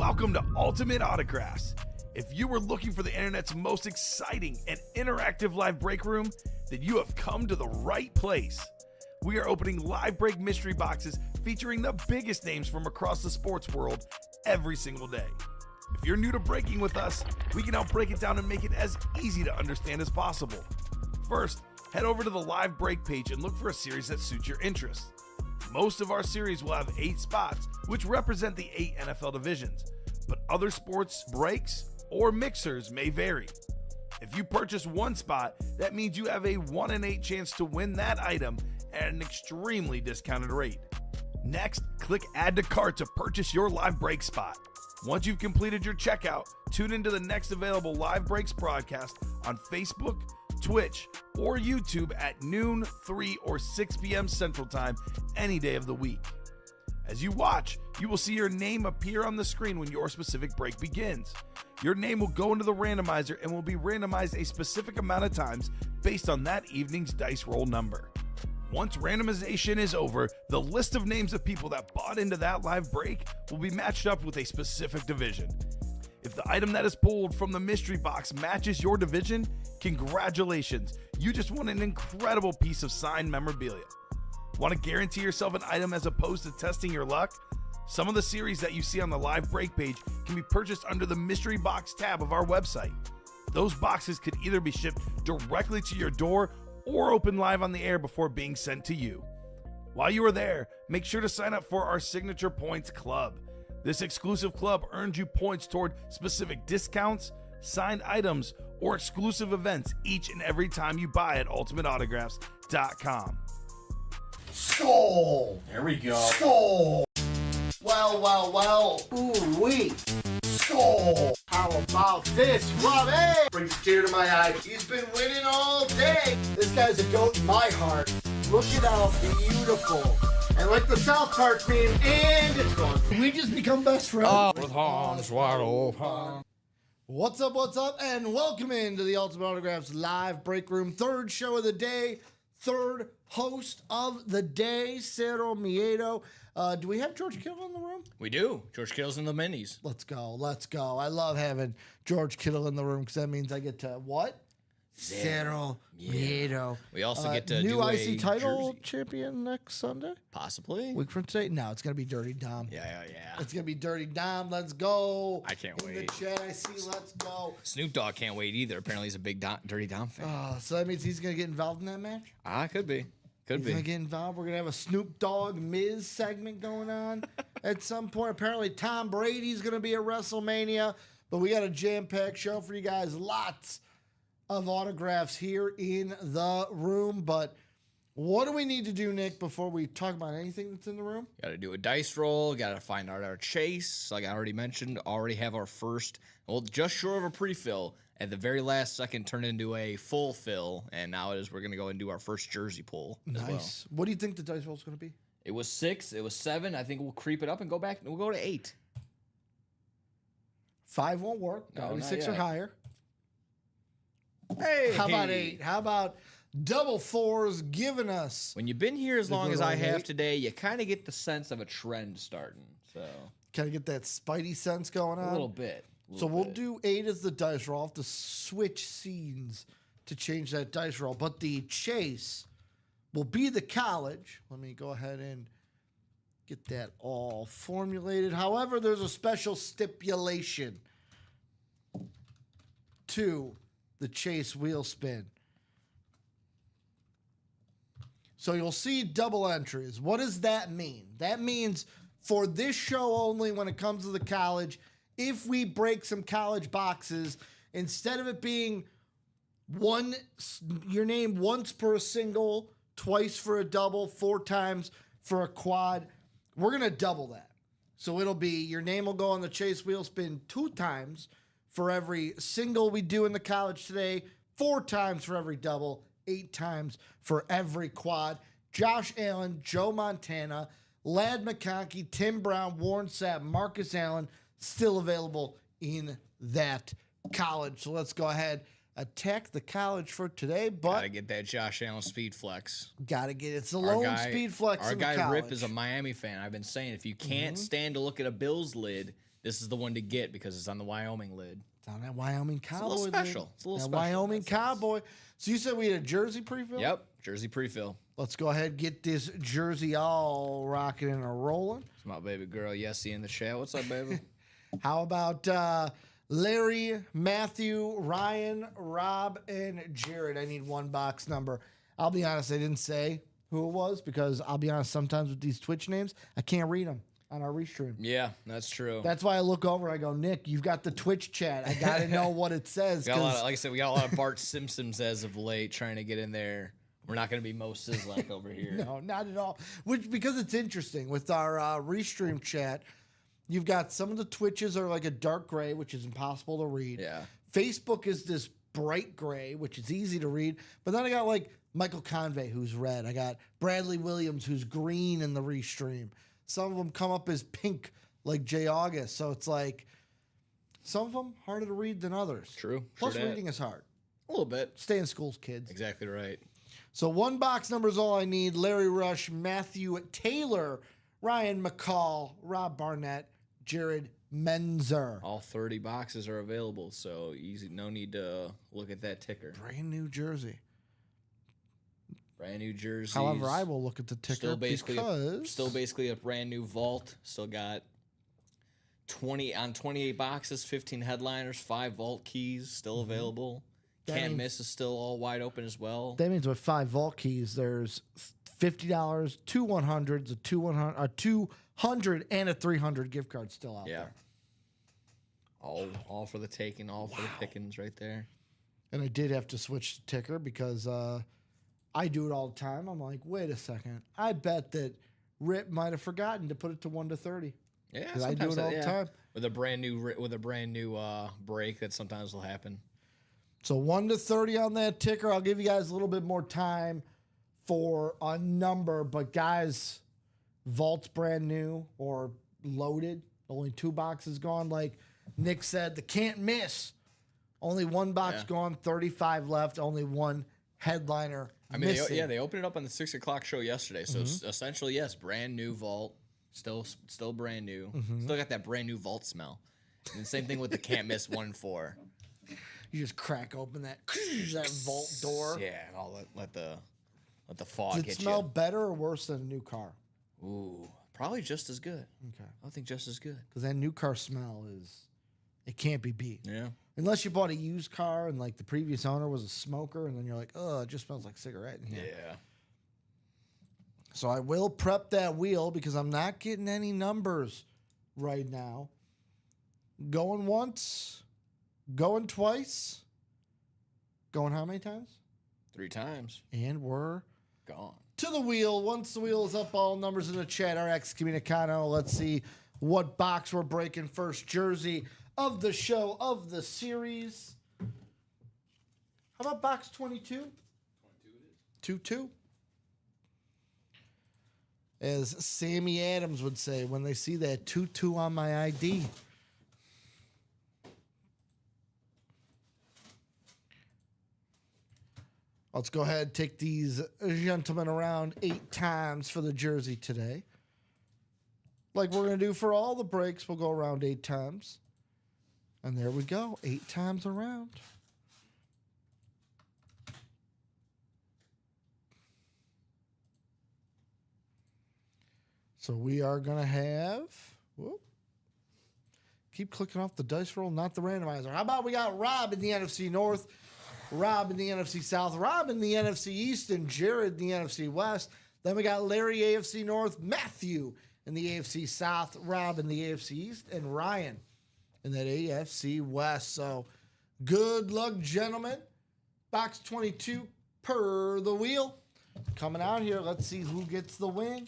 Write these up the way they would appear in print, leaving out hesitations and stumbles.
Welcome to Ultimate Autographs. If you were looking for the internet's most exciting and interactive live break room, then you have come to the right place. We are opening live break mystery boxes featuring the biggest names from across the sports world every single day. If you're new to breaking with us, we can help break it down and make it as easy to understand as possible. First, head over to the live break page and look for a series that suits your interests. Most of our series will have 8 spots, which represent the 8 NFL divisions, but other sports breaks or mixers may vary. If you purchase one spot, that means you have a 1 in 8 chance to win that item at an extremely discounted rate. Next, click Add to Cart to purchase your live break spot. Once you've completed your checkout, tune into the next available live breaks broadcast on Facebook, Twitch, or YouTube at noon, 3, or 6 p.m. Central Time any day of the week. As you watch, you will see your name appear on the screen when your specific break begins. Your name will go into the randomizer and will be randomized a specific amount of times based on that evening's dice roll number. Once randomization is over, the list of names of people that bought into that live break will be matched up with a specific division. If the item that is pulled from the mystery box matches your division, congratulations, you just won an incredible piece of signed memorabilia. Want to guarantee yourself an item as opposed to testing your luck? Some of the series that you see on the live break page can be purchased under the mystery box tab of our website. Those boxes could either be shipped directly to your door or open live on the air before being sent to you. While you are there, make sure to sign up for our Signature Points Club. This exclusive club earns you points toward specific discounts, signed items, or exclusive events each and every time you buy at ultimateautographs.com. Skull! There we go. Skull! Well. Ooh-wee. Skull! How about this, Robbie? Brings a tear to my eye. He's been winning all day. This guy's a goat in my heart. Look at how beautiful. And like the South Park meme, and it's gone. We just become best friends. With Hans wide open. What's up, and welcome into the Ultimate Autographs live break room. Third show of the day, third host of the day, Cero Miedo. Do we have George Kittle in the room? We do. George Kittle's in the minis. Let's go. I love having George Kittle in the room because that means I get to what? Cero Miedo. We also get to new do IC a title jersey. champion next Sunday. Possibly. Week from today? No, it's gonna be Dirty Dom. Yeah. It's gonna be Dirty Dom. Let's go. I can't in wait. the chat, I see. Let's go. Snoop Dogg can't wait either. Apparently, he's a big Dirty Dom fan. So that means he's gonna get involved in that match. Could be. He's gonna get involved. We're gonna have a Snoop Dogg Miz segment going on at some point. Apparently, Tom Brady's gonna be at WrestleMania, but we got a jam-packed show for you guys. Lots of autographs here in the room. But what do we need to do, Nick, before we talk about anything that's in the room? Got to do a dice roll. Got to find out our chase. Like I already mentioned, already have our first, just short of a pre-fill. At the very last second, turned into a full fill, and now we're going to go and do our first jersey pull as well. Nice. What do you think the dice roll is going to be? It was 6. It was 7. I think we'll creep it up and go back. We'll go to 8. 5 won't work. No, Gotta be not 6 or yet. higher. Hey, How about 8? How about double 4s giving us? When you've been here as long good as I old have 8. today, you kind of get the sense of a trend starting. So Kind of get that Spidey sense going on? a little bit. So we'll do 8 as the dice roll. I'll have to switch scenes to change that dice roll. But the chase will be the college. Let me go ahead and get that all formulated. However, there's a special stipulation to the chase wheel spin. So you'll see double entries. What does that mean? That means for this show only, when it comes to the college, if we break some college boxes, instead of it being your name once per single, twice for a double, 4 times for a quad, we're going to double that. So it'll be your name will go on the chase wheel spin 2 times for every single we do in the college today, 4 times for every double, 8 times for every quad. Josh Allen, Joe Montana, Ladd McConkey, Tim Brown, Warren Sapp, Marcus Allen, still available in that college. So let's go ahead, attack the college for today. But Gotta get that Josh Allen speed flex. gotta get it's the lone speed flex. Our in the guy college. Rip is a Miami fan. I've been saying if you can't stand to look at a Bills lid, this is the one to get because it's on the Wyoming lid. It's on that Wyoming Cowboy. little special. League. It's a little that special. Wyoming Cowboy. So you said we had a jersey pre-fill? Yep, jersey pre-fill. Let's go ahead and get this jersey all rocking and rolling. It's my baby girl, Yessie, in the chat. What's up, baby? How about Larry, Matthew, Ryan, Rob, and Jared? I need one box number. I'll be honest, I didn't say who it was because I'll be honest, sometimes with these Twitch names, I can't read them on our restream. Yeah, that's true. That's why I look over and I go, Nick, you've got the Twitch chat. I got to know what it says. We got a lot of, like I said, we got a lot of Bart Simpsons as of late trying to get in there. We're not going to be Mo Sizlak over here. No, not at all. Which because it's interesting with our restream chat. You've got some of the Twitches are like a dark gray, which is impossible to read. Yeah. Facebook is this bright gray, which is easy to read. But then I got like Michael Convey, who's red. I got Bradley Williams, who's green in the restream. Some of them come up as pink, like Jay August. So it's like some of them harder to read than others. True. Plus, True that. reading is hard. A little bit. Stay in schools, kids. Exactly right. So one box number is all I need. Larry Rush, Matthew Taylor, Ryan McCall, Rob Barnett, Jared Menzer. All 30 boxes are available, so easy. No need to look at that ticker. Brand new jersey. Brand new jerseys. However, I will look at the ticker still basically because a brand new vault. Still got 28 boxes, 15 headliners, 5 vault keys still available. That Can't means- miss is still all wide open as well. that means with 5 vault keys, there's $50, 2 100s, a 200, and a 300 gift card still out Yeah. there. All for the taking, all for the pickings right there. And I did have to switch the ticker because I do it all the time. I'm like, wait a second. I bet that Rip might have forgotten to put it to 1 to 30. Yeah, 'Cause I do sometimes it all the time. With a brand new break that sometimes will happen. So 1 to 30 on that ticker. I'll give you guys a little bit more time for a number, but guys, Vault's brand new or loaded. Only 2 boxes gone. Like Nick said, the can't miss. Only 1 box Yeah. gone, 35 left. Only 1 headliner. I mean, missing. they opened it up on the 6 o'clock show yesterday. So it's essentially, yes, brand new vault, still brand new, still got that brand new vault smell. And the same thing with the can't miss 1 and 4. You just crack open that vault door. Yeah, and all let the fog Does it hit smell better or worse than a new car? you. Ooh, probably just as good. Okay. I think just as good. Because that new car smell it can't be beat. Yeah. Unless you bought a used car and like the previous owner was a smoker and then you're like, oh, it just smells like cigarette in here. Yeah. So I will prep that wheel because I'm not getting any numbers right now. Going once, going twice, going how many times? 3 times. And we're Gone. to the wheel. Once the wheel is up, all numbers in the chat. RX Communicano. Let's see what box we're breaking first. Jersey of the show, of the series. How about box 22? 22 it is. 2-2. As Sammy Adams would say when they see that 2-2 on my ID. Let's go ahead and take these gentlemen around 8 times for the jersey today. Like we're going to do for all the breaks, we'll go around 8 times. And there we go, 8 times around. So we are going to have... Whoop. Keep clicking off the dice roll, not the randomizer. How about we got Rob in the NFC North, Rob in the NFC South, Rob in the NFC East, and Jared in the NFC West. Then we got Larry, AFC North, Matthew in the AFC South, Rob in the AFC East, and Ryan in that AFC West. So good luck, gentlemen. Box 22 per the wheel. Coming out here, let's see who gets the win.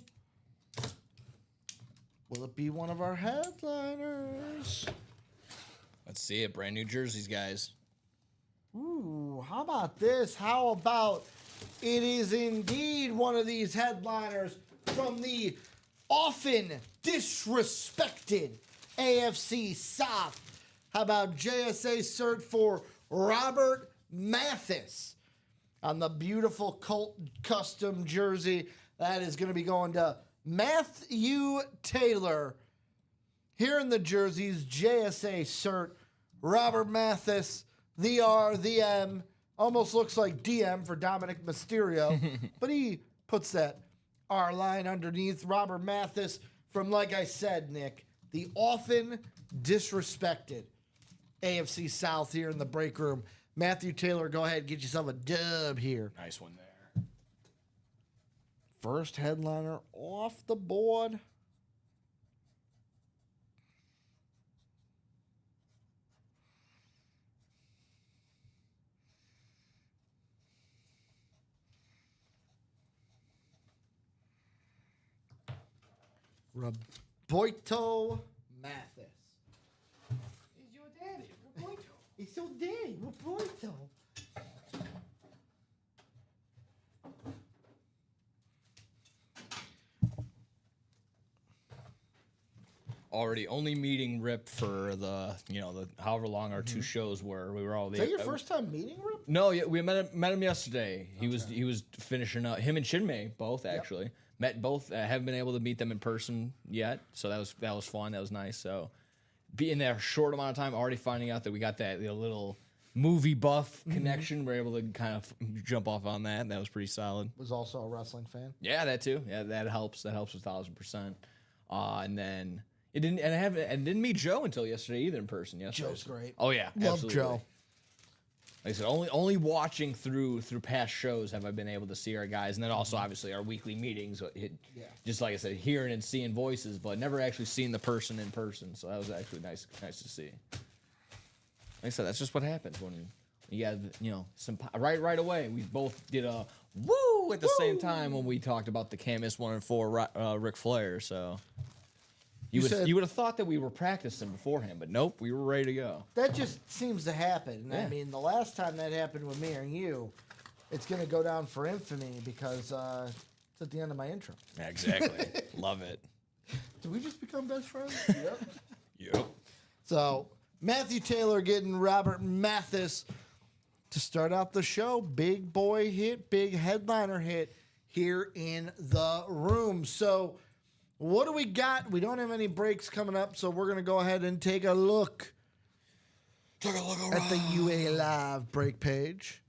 Will it be one of our headliners? Let's see it. Brand new jerseys, guys. Ooh, how about this? How about it is indeed one of these headliners from the often disrespected AFC South. How about JSA cert for Robert Mathis on the beautiful Colt custom jersey? That is going to be going to Matthew Taylor. Here in the jerseys, JSA Cert, Robert Mathis, the R, the M. Almost looks like DM for Dominic Mysterio, but he puts that R line underneath. Robert Mathis from, like I said, Nick, the often disrespected AFC South here in the break room. Matthew Taylor, go ahead, get yourself a dub here. Nice one there. First headliner off the board. Roberto Mathis. He's your daddy, Roberto. He's so daddy, Roberto. Already only meeting Rip for the however long our two shows were. We were all Is there. that your first time meeting Rip? No, yeah, we met him yesterday. He was finishing up. Him and Chinmay both actually met both. Haven't been able to meet them in person yet, so that was fun. That was nice. So being there a short amount of time, already finding out that we got that little movie buff connection. We're able to kind of jump off on that. That was pretty solid. Was also a wrestling fan. Yeah, that too. Yeah, that helps. That helps 1,000%. And then it didn't. And I didn't meet Joe until yesterday either in person. Yesterday. Joe's great. Oh yeah, Love absolutely. Joe. Like I said, only watching through past shows have I been able to see our guys, and then also obviously our weekly meetings. Just like I said, hearing and seeing voices, but never actually seeing the person in person. So that was actually nice to see. Like I said, that's just what happens when you got some right away. We both did a woo at the same time when we talked about the Can't Miss 1 and 4 Ric Flair. So you would have thought that we were practicing beforehand, but nope, we were ready to go. That just seems to happen. Yeah. I mean, the last time that happened with me and you, it's going to go down for infamy because it's at the end of my intro. Yeah, exactly. Love it. Did we just become best friends? Yep. Yep. So, Matthew Taylor getting Robert Mathis to start out the show. Big boy hit, big headliner hit here in the room. So, what do we got? We don't have any breaks coming up, so we're going to go ahead and take a look. At the UA Live break page.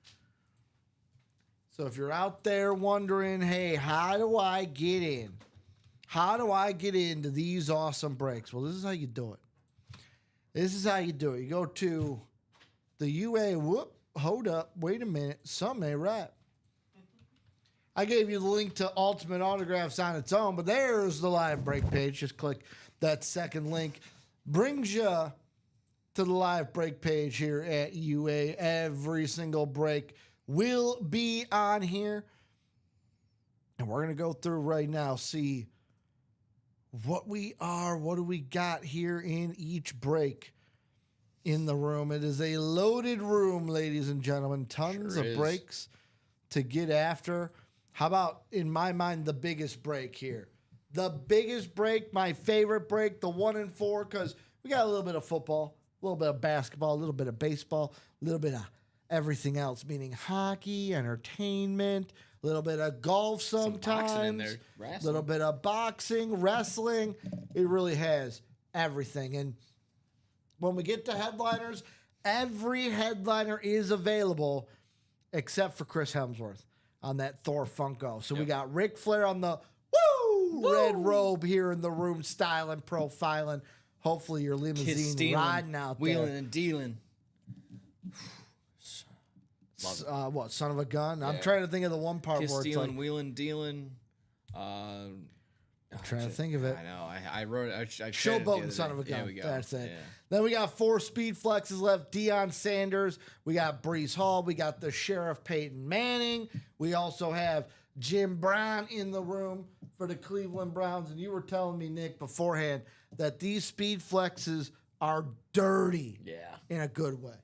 So if you're out there wondering, hey, how do I get in? How do I get into these awesome breaks? Well, this is how you do it. This is how you do it. You go to the UA, hold up, wait a minute, something ain't right. I gave you the link to Ultimate Autographs on its own, but there's the live break page. Just click that second link. Brings you to the live break page here at UA. Every single break will be on here. And we're going to go through right now, see what do we got here in each break in the room. It is a loaded room, ladies and gentlemen. Tons Sure of is. breaks to get after. How about, in my mind, the biggest break here? The biggest break, my favorite break, the 1 and 4, because we got a little bit of football, a little bit of basketball, a little bit of baseball, a little bit of everything else, meaning hockey, entertainment, a little bit of golf sometimes, boxing in there, a wrestling. little bit of boxing, wrestling. It really has everything. And when we get to headliners, every headliner is available except for Chris Hemsworth on that Thor Funko. So we got Ric Flair on the red robe here in the room, styling, profiling. Hopefully your limousine riding out wheeling there. and dealing. What, son of a gun? I'm Yeah. trying to think of the one part Kiss where it's stealing, like, wheeling, dealing. I'm trying to think of it. I know. I wrote it. I tried it the Showboating, other son day. of a gun. There we go. That's it. Yeah. Then we got 4 speed flexes left. Deion Sanders. We got Brees Hall. We got the Sheriff Peyton Manning. We also have Jim Brown in the room for the Cleveland Browns. And you were telling me, Nick, beforehand that these speed flexes are dirty Yeah. in a good way.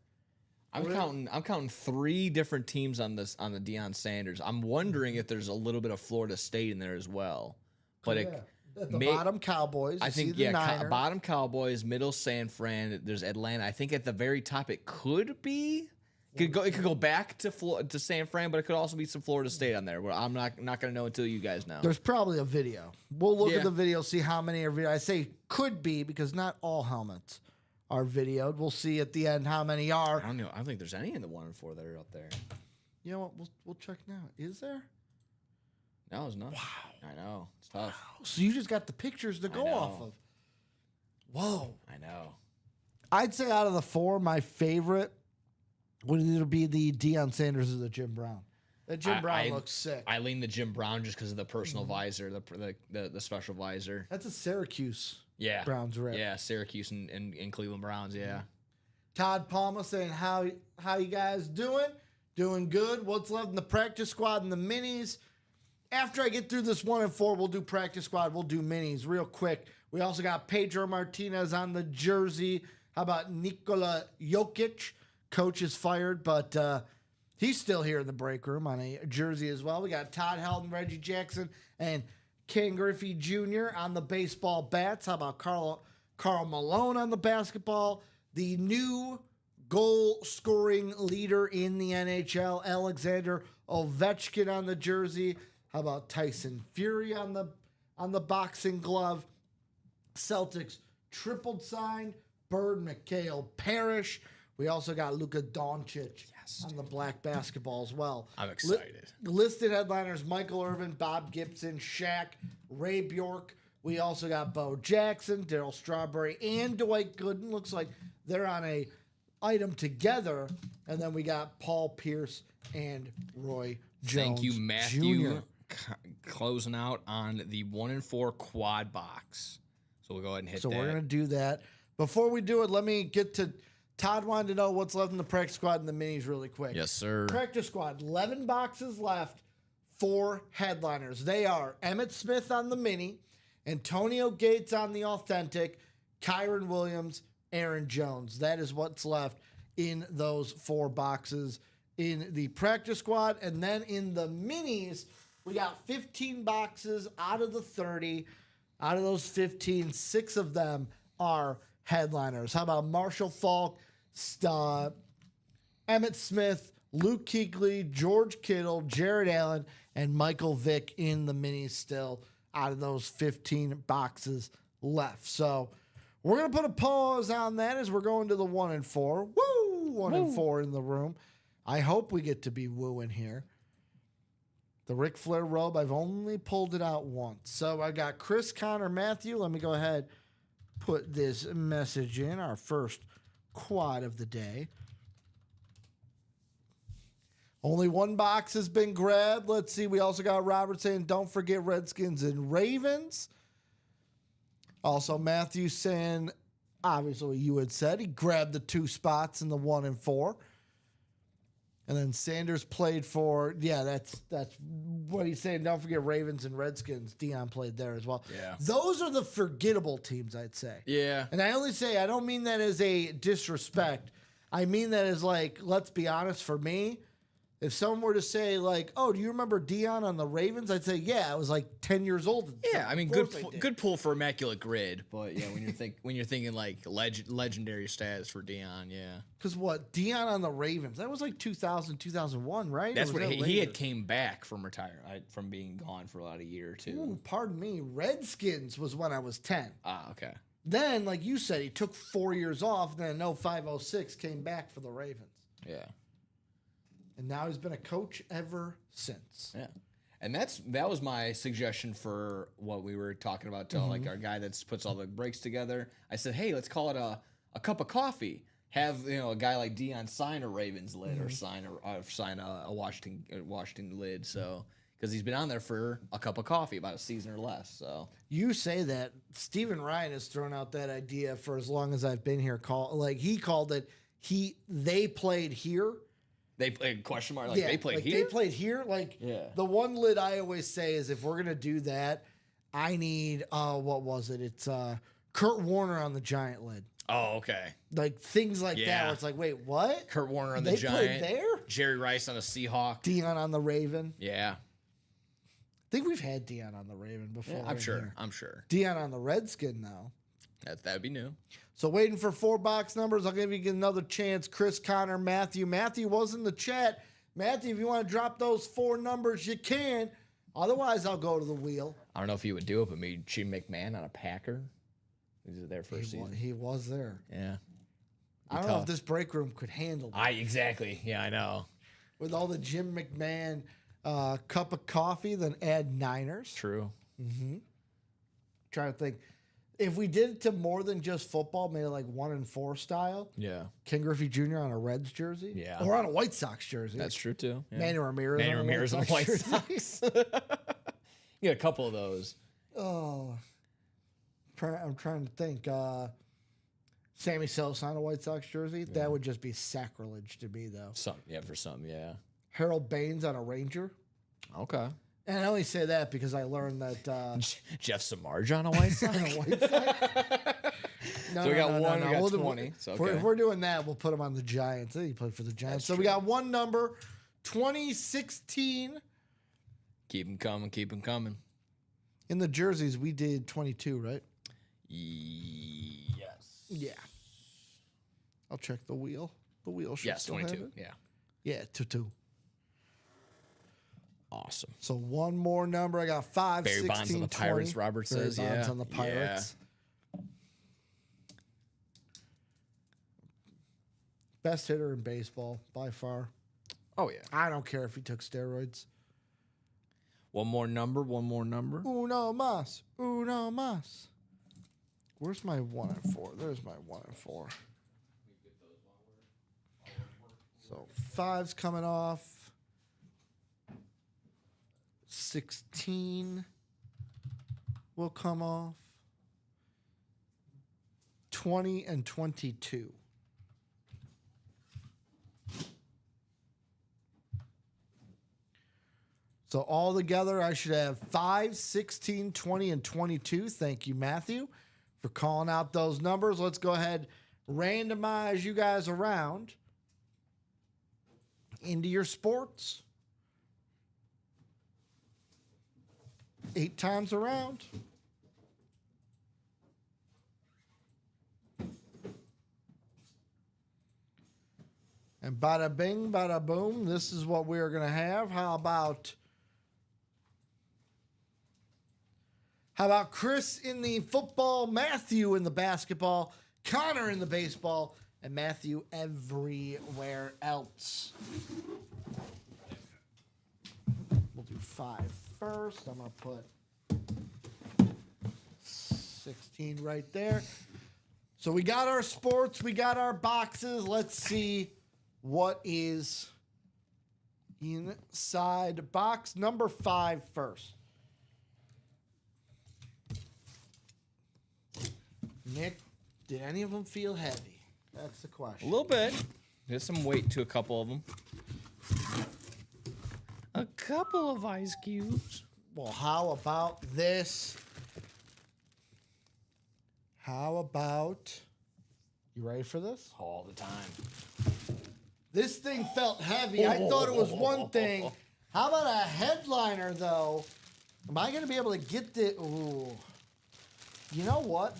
I'm counting 3 different teams on the Deion Sanders. I'm wondering if there's a little bit of Florida State in there as well. But At the may- bottom, Cowboys. I You think see the Niners. bottom Cowboys, middle San Fran. There's Atlanta. I think at the very top it could be It could go back to San Fran, but it could also be some Florida State on there. Where I'm not going to know until you guys know. There's probably a video. We'll look Yeah. at the video, see how many are video. I say could be because not all helmets are videoed. We'll see at the end how many I are. don't know. I don't think there's any in the 1 and 4 that are up there. You know what? We'll check now. Is there? No, it's not. Wow. I know. It's tough. So you just got the pictures to go off know. of. Whoa. I know. I'd say out of the 4, my favorite would either be the Deion Sanders or the Jim Brown. That Jim Brown looks sick. I lean the Jim Brown just because of the personal visor, the special visor. That's a Syracuse Yeah. Browns rep. Yeah, Syracuse and Cleveland Browns, yeah. Todd Palma saying, how you guys doing? Doing good. What's left in the practice squad and the minis? After I get through this 1 and 4, we'll do practice squad. We'll do minis real quick. We also got Pedro Martinez on the jersey. How about Nikola Jokic? Coach is fired, but he's still here in the break room on a jersey as well. We got Todd Helton, Reggie Jackson, and Ken Griffey Jr. on the baseball bats. How about Carl Malone on the basketball? The new goal scoring leader in the NHL, Alexander Ovechkin on the jersey. How about Tyson Fury on the boxing glove? Celtics tripled signed Bird, McHale, Parrish. We also got Luka Doncic on the black basketball as well. I'm excited. Listed headliners: Michael Irvin, Bob Gibson, Shaq, Ray Bjork. We also got Bo Jackson, Darryl Strawberry, and Dwight Gooden. Looks like they're on a item together. And then we got Paul Pierce and Roy Jones. Thank you, Matthew. Jr. Closing out on the 1 and 4 quad box. So we'll go ahead and hit So that. we're going to do that. Before we do it, let me get to Todd wanted to know what's left in the practice squad and the minis really quick. Yes, sir. Practice squad, 11 boxes left, 4 headliners. They are Emmitt Smith on the mini, Antonio Gates on the authentic, Kyron Williams, Aaron Jones. That is what's left in those 4 boxes in the practice squad. And then in the minis, we got 15 boxes out of the 30. Out of those 15, 6 of them are headliners. How about Marshall Faulk, Emmitt Smith, Luke Kuechly, George Kittle, Jared Allen, and Michael Vick in the minis still out of those 15 boxes left. So we're going to put a pause on that as we're going to the 1 and 4. Woo! 1 and 4 in the room. I hope we get to be wooing here. The Ric Flair robe, I've only pulled it out once. So I got Chris, Connor, Matthew. Let me go ahead, put this message in, our first quad of the day. Only 1 box has been grabbed. Let's see. We also got Robert saying, don't forget Redskins and Ravens. Also, Matthew saying, obviously, you had said he grabbed the 2 spots in the 1 and 4. And then Sanders played for, that's what he's saying. Don't forget Ravens and Redskins. Deion played there as well. Yeah. Those are the forgettable teams, I'd say. Yeah. And I only say, I don't mean that as a disrespect. I mean that as like, let's be honest, for me, if someone were to say like, oh, do you remember Deion on the Ravens? I'd say, yeah, I was like 10 years old. Yeah, I mean, Of course I did. good pull for Immaculate Grid, but yeah, when you're thinking like legendary status for Deion, yeah, Because what, Deion on the Ravens, that was like 2000, 2001, right? that's Or what was that he had later? came back from from being gone for about a year or 2. Ooh, pardon me. Redskins was when I was 10. Ah, okay. Then, like you said, he took 4 years off. Then in 05-06 came back for the Ravens. Yeah. And now he's been a coach ever since. Yeah. And that was my suggestion for what we were talking about to like our guy that puts all the breaks together. I said, hey, let's call it a cup of coffee. Have a guy like Deion sign a Ravens lid or sign a Washington lid. So because he's been on there for a cup of coffee, about a season or less. So You say that. Stephen Ryan has thrown out that idea for as long as I've been here. He called it, they played here. they played question mark they played here. They played here. Like Yeah. the one lid I always say is if we're gonna do that, I need what was it? It's Kurt Warner on the Giant lid. Oh, okay. Like things like that. Yeah. Where it's like, wait, what? Kurt Warner on the They Giant. played there? Jerry Rice on a Seahawk. Deion on the Raven. Yeah. I think we've had Deion on the Raven before. I'm in sure. here. I'm sure. Deion on the Redskin though. That'd be new. So waiting for 4 box numbers. I'll give you another chance. Chris, Connor, Matthew. Matthew was in the chat. Matthew, if you want to drop those 4 numbers, you can. Otherwise, I'll go to the wheel. I don't know if he would do it, but maybe Gene McMahon on a Packer. He was there first season. He was there. Yeah. I don't know if this break room could handle that. Exactly. Yeah, I know. With all the Jim McMahon cup of coffee, then add Niners. True. Trying to think. If we did it to more than just football, made it like 1 and 4 style, Yeah. Ken Griffey Jr. on a Reds jersey. Yeah. Or on a White Sox jersey. That's true, too. Yeah. Manny Ramirez. Manny on a Ramirez on the White jersey. Sox. You got a couple of those. Oh. I'm trying to think. Sammy Sosa on a White Sox jersey. That would just be sacrilege to me, though. For some, yeah. Harold Baines on a Ranger. Okay. And I only say that because I learned that Jeff Samardzija on a White Sox. on a White Sox. So we got one, we got 20. So, okay. If we're doing that, we'll put him on the Giants. He played for the Giants. So we got one number, 2016. Keep them coming, keep them coming. In the jerseys, we did 22, right? Yes. Yeah. I'll check the wheel. The wheel should Yes, still have 22. it. Yeah. Yeah, 2-2. Awesome. So one more number. I got 5, Barry 16, Bonds on the 20. Pirates, Robert Barry says. Bonds Yeah. on the Pirates. Best hitter in baseball, by far. Oh, yeah. I don't care if he took steroids. One more number, one more number. Uno mas. Uno mas. Where's my 1 and 4? There's my 1 and 4. So 5's coming off. 16 will come off. 20 and 22. So all together, I should have 5, 16, 20, and 22. Thank you, Matthew, for calling out those numbers. Let's go ahead, randomize you guys around into your sports. 8 times around. And bada bing, bada boom, this is what we're going to have. How about Chris in the football, Matthew in the basketball, Connor in the baseball, and Matthew everywhere else? We'll do 5 first. I'm going to put 16 right there. So we got our sports, we got our boxes. Let's see what is inside box number 5 first. Nick, did any of them feel heavy? That's the question. A little bit. There's some weight to a couple of them. A couple of ice cubes. Well, how about this? How about, you ready for this? All the time. This thing felt heavy. I thought it was one thing. How about a headliner, though? Am I going to be able to get the... Ooh. You know what?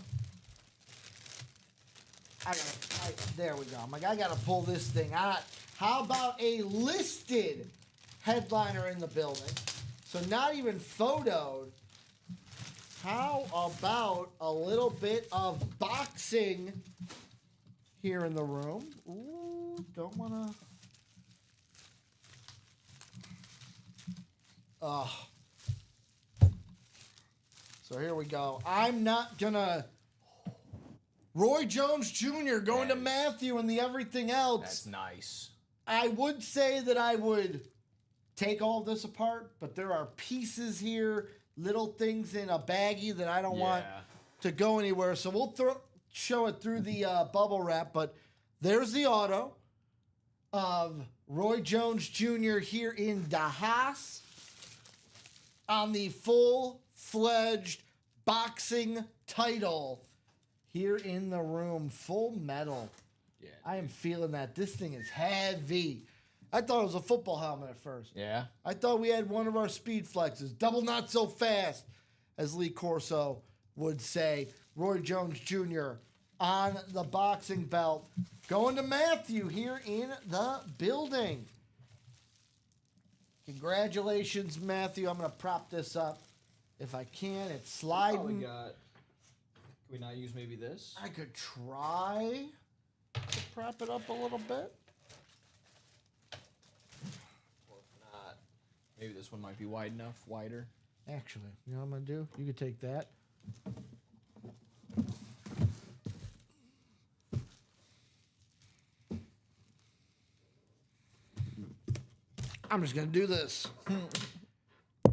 There we go. I'm like, I got to pull this thing out. How about a listed headliner in the building? So not even photoed. How about a little bit of boxing here in the room? Ooh, don't want to... So here we go. I'm not going to... Roy Jones Jr. going to Matthew and the everything else. That's nice. I would say that I would take all this apart, but there are pieces here, little things in a baggie that I don't want to go anywhere. So we'll show it through the bubble wrap, but there's the auto of Roy Jones Jr. here in Dallas on the full-fledged boxing title here in the room. Full metal. Yeah. I am feeling that. This thing is heavy. I thought it was a football helmet at first. Yeah. I thought we had one of our speed flexes. Double not so fast, as Lee Corso would say. Roy Jones Jr. on the boxing belt. Going to Matthew here in the building. Congratulations, Matthew. I'm going to prop this up if I can. It's sliding. Can we not use maybe this? I could try to prop it up a little bit. Or if not, maybe this one might be wide enough, wider. Actually, you know what I'm going to do? You could take that. I'm just going to do this.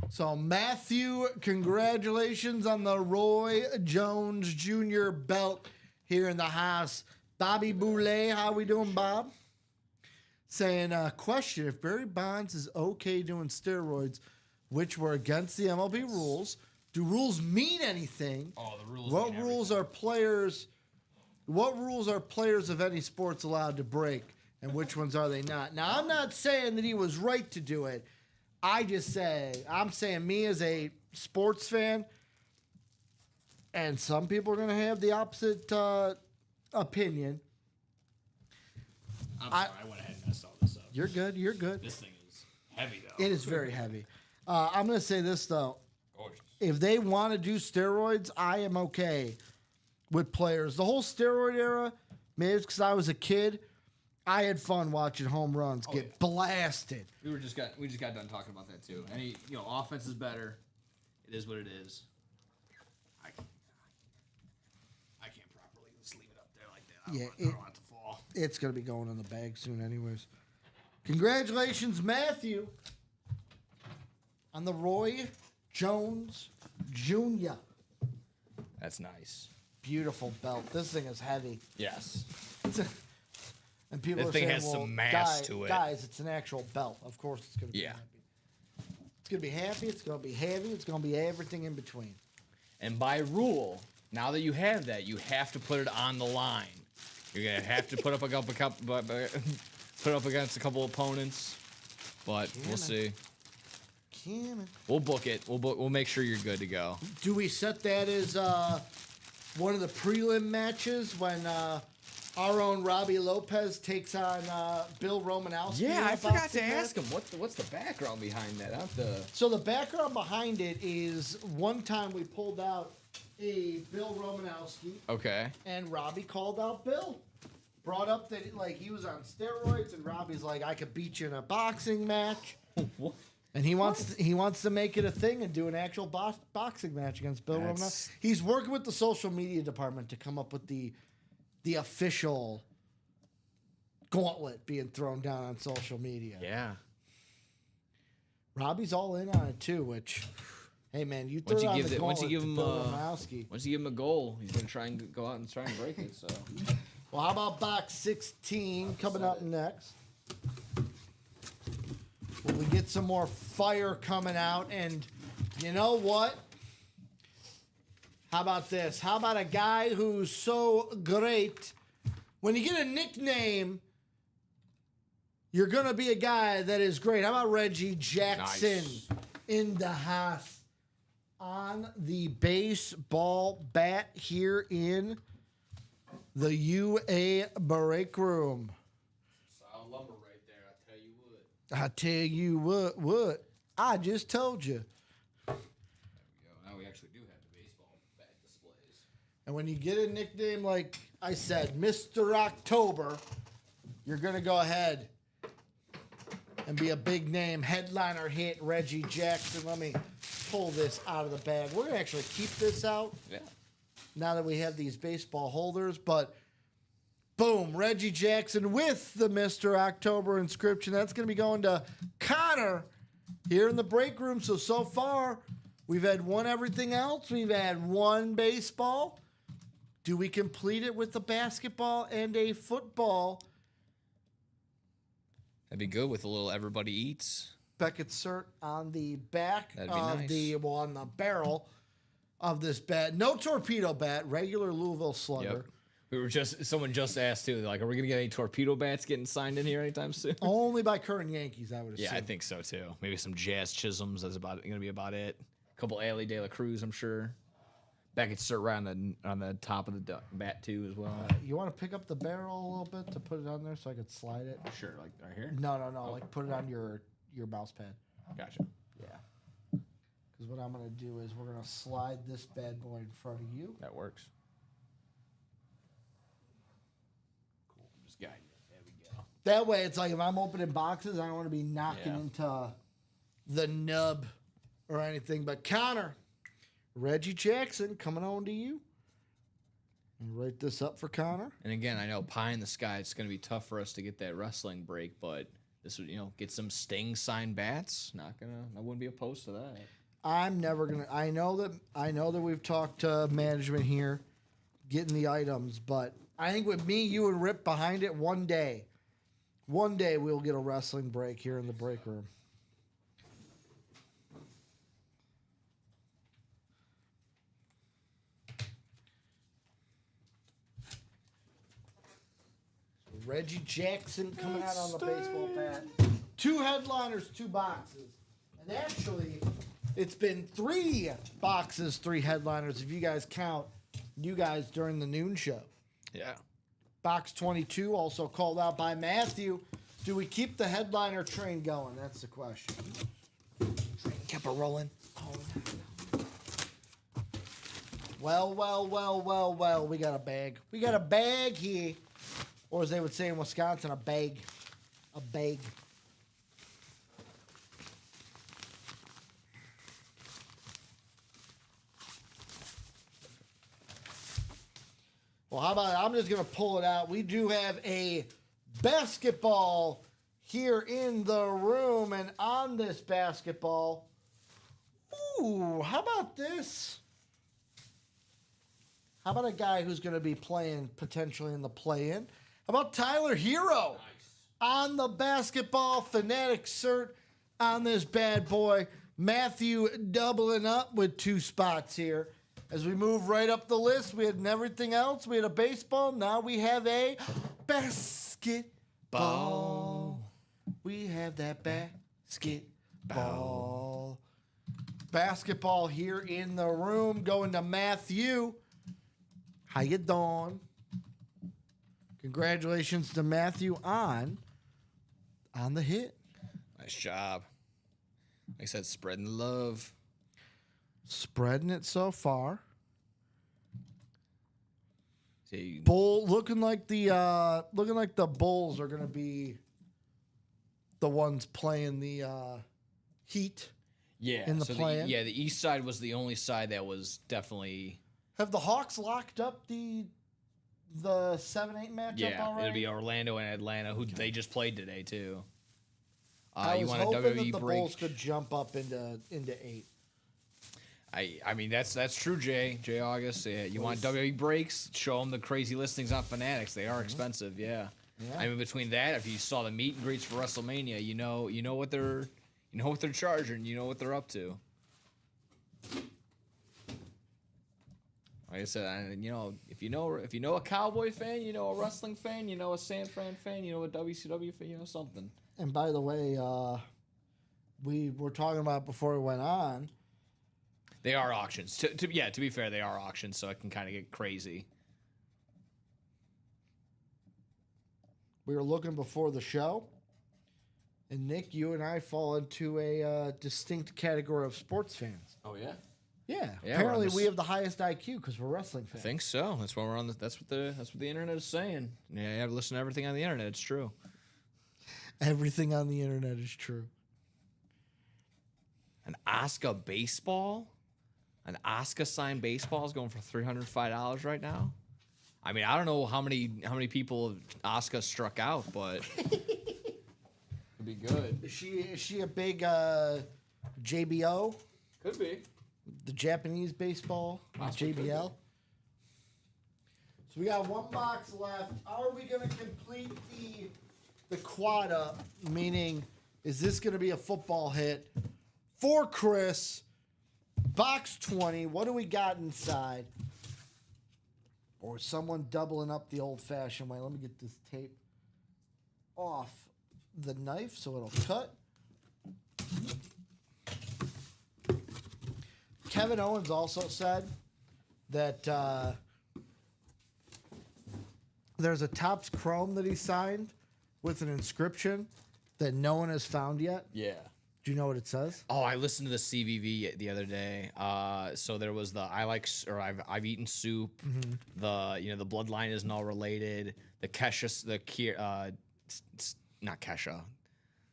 So, Matthew, congratulations on the Roy Jones Jr. belt here in the house. Bobby Boulay, how we doing, Bob? Saying, question, if Barry Bonds is okay doing steroids, which were against the MLB rules, do rules mean anything? Oh, the rules. What rules are players of any sports allowed to break, and which ones are they not? Now, I'm not saying that he was right to do it. I'm saying me as a sports fan, and some people are going to have the opposite opinion. I'm sorry, I went ahead and messed all this up. You're good. You're good. This thing is heavy, though. It is very heavy. I'm going to say this, though. Gorgeous. If they want to do steroids, I am okay with players. The whole steroid era, maybe it's because I was a kid. I had fun watching home runs get blasted. We just got done talking about that too. Any offense is better. It is what it is. I can't properly just leave it up there like that. Yeah, I don't want it to fall. It's going to be going in the bag soon, anyways. Congratulations, Matthew, on the Roy Jones Jr. That's nice. Beautiful belt. This thing is heavy. Yes. And people This are thing saying, has well, some mass to it. Guys, it's an actual belt. Of course it's going to be Yeah. happy. It's going to be happy. It's going to be heavy. It's going to be everything in between. And by rule, now that you have that, you have to put it on the line. You're gonna have to put up put up against a couple opponents, but we'll see. We'll book it. We'll make sure you're good to go. Do we set that as one of the prelim matches when our own Robbie Lopez takes on Bill Romanowski? Yeah, in a I forgot boxing to match? ask him what's the background behind that. So the background behind it is one time we pulled out a Bill Romanowski, Okay. and Robbie called out Bill. Brought up that he was on steroids, and Robbie's like, I could beat you in a boxing match. What? And he wants to make it a thing and do an actual boxing match against Bill That's- Romanowski. He's working with the social media department to come up with the official gauntlet being thrown down on social media. Yeah. Robbie's all in on it too, which, hey man, you throw Once you on give the it- once you gauntlet give to him, Bill Romanowski. Once you give him a goal, he's gonna try and go out and try and break it. So. Well, how about box 16 coming up next? Will we get some more fire coming out? And you know what? How about this? How about a guy who's so great? When you get a nickname, you're going to be a guy that is great. How about Reggie Jackson Nice. in the house on the baseball bat here in the UA break room? Solid lumber right there. I tell you what. I tell you what I just told you. There we go. Now we actually do have the baseball bat displays. And when you get a nickname like I said, Mr. October, you're going to go ahead and be a big name. Headliner hit, Reggie Jackson. Let me pull this out of the bag. We're going to actually keep this out Yeah. now that we have these baseball holders. But boom, Reggie Jackson with the Mr. October inscription. That's going to be going to Connor here in the break room. So far, we've had one everything else. We've had one baseball. Do we complete it with a basketball and a football? That'd be good with a little everybody eats. Beckett cert on the back That'd be of nice. on the barrel of this bat. No torpedo bat, regular Louisville Slugger. Someone just asked too, like, are we gonna get any torpedo bats getting signed in here anytime soon? Only by current Yankees, I would assume. Yeah, I think so too. Maybe some Jazz Chisholms. That's gonna be about it. A couple Ali De La Cruz, I'm sure. Back insert right on the top of the bat too as well. You want to pick up the barrel a little bit to put it on there so I could slide it? Sure, like right here. No. Like put it on your mouse pad. Gotcha. Yeah. Because what I'm going to do is we're going to slide this bad boy in front of you. That works. Cool. Just guide you. There we go. That way, it's like if I'm opening boxes, I don't want to be knocking Yeah. into the nub or anything. But Connor, Reggie Jackson coming on to you. And write this up for Connor. And again, I know pie in the sky. It's going to be tough for us to get that wrestling break, but this would get some Sting signed bats. I wouldn't be opposed to that. I'm never gonna. I know that we've talked to management here, getting the items, but I think with me, you, and Rip behind it, one day we'll get a wrestling break here in the break room. Reggie Jackson coming out on the baseball bat. 2 headliners, 2 boxes. And actually, it's been 3 boxes, 3 headliners, if you guys count you guys during the noon show. Yeah. Box 22, also called out by Matthew. Do we keep the headliner train going? That's the question. Train kept a rolling. Well, we got a bag. We got a bag here. Or as they would say in Wisconsin, a bag. A bag. Well, how about I'm just going to pull it out. We do have a basketball here in the room. And on this basketball, ooh, how about this? How about a guy who's going to be playing potentially in the play-in? How about Tyler Hero on the basketball fanatic cert on this bad boy? Matthew doubling up with 2 spots here. As we move right up the list, we had everything else. We had a baseball. Now we have a basketball. We have that basketball. Basketball here in the room going to Matthew. How you doing? Congratulations to Matthew on the hit. Nice job. Like I said, spreading the love. Spreading it so far. See, Bull looking like the Bulls are gonna be the ones playing the Heat. yeah. in the play-in? The East side was the only side that was definitely. Have the Hawks locked up the 7-8 matchup Yeah, already? it'll be Orlando and Atlanta, who they just played today too. I You was want a hoping WWE that the break? Bulls could jump up into 8. I mean that's true, Jay August. Yeah, you want WWE breaks? Show them the crazy listings on Fanatics. They are expensive. Yeah. Yeah. I mean between that, if you saw the meet and greets for WrestleMania, you know what they're charging. You know what they're up to. Like I said, if you know a Cowboy fan, you know a wrestling fan, you know a San Fran fan, you know a WCW fan, you know something. And by the way, we were talking about before we went on. They are auctions. To be fair, they are auctions, so it can kind of get crazy. We were looking before the show, and Nick, you and I fall into a distinct category of sports fans. Oh yeah. Yeah, Yeah, apparently we're on we this- have the highest IQ because we're wrestling I fans. think so. That's why we're on. That's what the internet is saying. Yeah, you have to listen to everything on the internet. It's true. Everything on the internet is true. An Oscar baseball, an Oscar signed baseball is going for $305 right now. I mean, I don't know how many people Oscar struck out, but could be good. Is she a big JBO, Could be. the Japanese baseball, Possibly could JBL? So we got 1 box left. Are we going to complete the quad up? Meaning, is this going to be a football hit for Chris? Box 20. What do we got inside? Or is someone doubling up the old-fashioned way? Let me get this tape off the knife so it'll cut. Kevin Owens also said that there's a Topps Chrome that he signed with an inscription that no one has found yet. Yeah. Do you know what it says? Oh, I listened to the CVV the other day. So there was the I've eaten soup. The bloodline isn't all related. The Kesha, not Kesha.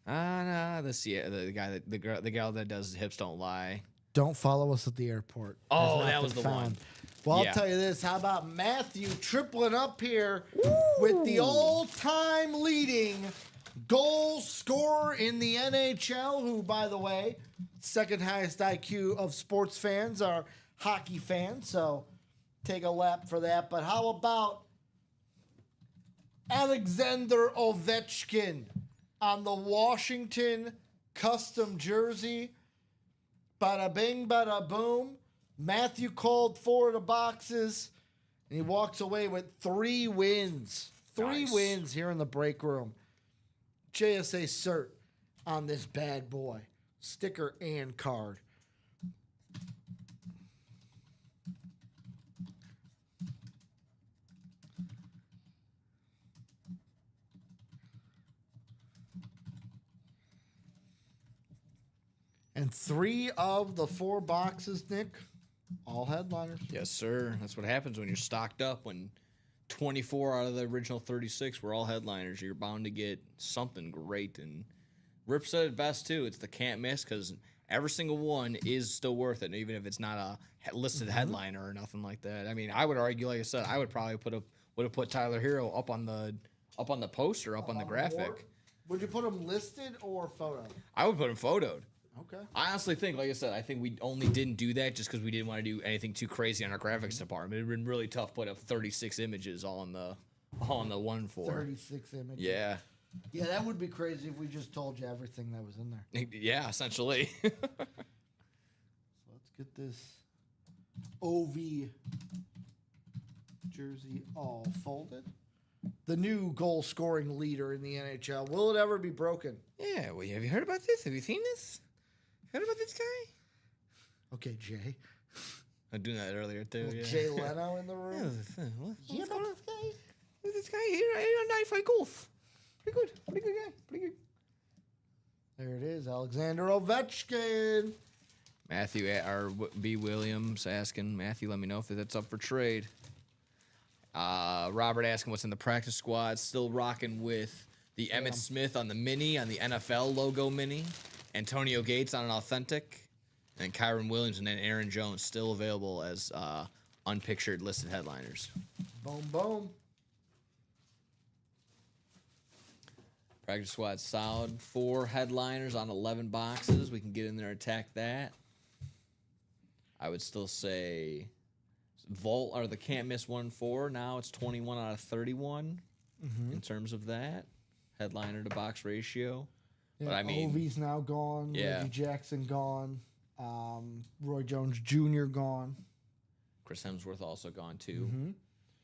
The guy that the girl that does Hips Don't Lie. Don't follow us at the airport. Oh, Has not that was been the one. Well, Yeah. I'll tell you this. How about Matthew tripling up here with the all-time leading goal scorer in the NHL, who, by the way, second highest IQ of sports fans are hockey fans, so take a lap for that. But how about Alexander Ovechkin on the Washington custom jersey? Bada bing, bada boom. Matthew called 4 of the boxes, and he walks away with 3 wins. Three Nice. wins here in the break room. JSA cert on this bad boy. Sticker and card. And 3 of the 4 boxes, Nick, all headliners. Yes, sir. That's what happens when you're stocked up. When 24 out of the original 36 were all headliners, you're bound to get something great. And Rip said it best too. It's the can't miss because every single one is still worth it, even if it's not a listed headliner or nothing like that. I mean, I would argue, like I said, I would probably would have put Tyler Hero up on the poster, up on the graphic. Would you put them listed or photo? I would put him photoed. Okay. I honestly think, like I said, I think we only didn't do that just because we didn't want to do anything too crazy on our graphics department. It'd been really tough to put up 36 images all on the 1-4. 36 images. Yeah. Yeah, that would be crazy if we just told you everything that was in there. Yeah, essentially. So let's get this OV jersey all folded. The new goal scoring leader in the NHL. Will it ever be broken? Yeah, well, have you heard about this? Have you seen this? Heard about this guy? Okay, Jay. I'm doing that earlier too. Yeah. Jay Leno in the room. What's going on? Who's this guy here? I 95 goals. Pretty good. Pretty good guy. Pretty good. There it is, Alexander Ovechkin. Matthew or B. Williams asking Matthew, let me know if that's up for trade. Robert asking what's in the practice squad. Still rocking with the Emmitt Smith on the mini, on the NFL logo mini. Antonio Gates on an authentic. And Kyron Williams and then Aaron Jones still available as unpictured listed headliners. Boom, boom. Practice squad solid. 4 headliners on 11 boxes. We can get in there and attack that. I would still say Vault or the can't miss 1-4. Now it's 21 out of 31 in terms of that headliner to box ratio. Yeah, But I mean, Ovi's now gone. Yeah. Reggie Jackson gone. Roy Jones Jr. gone. Chris Hemsworth also gone too.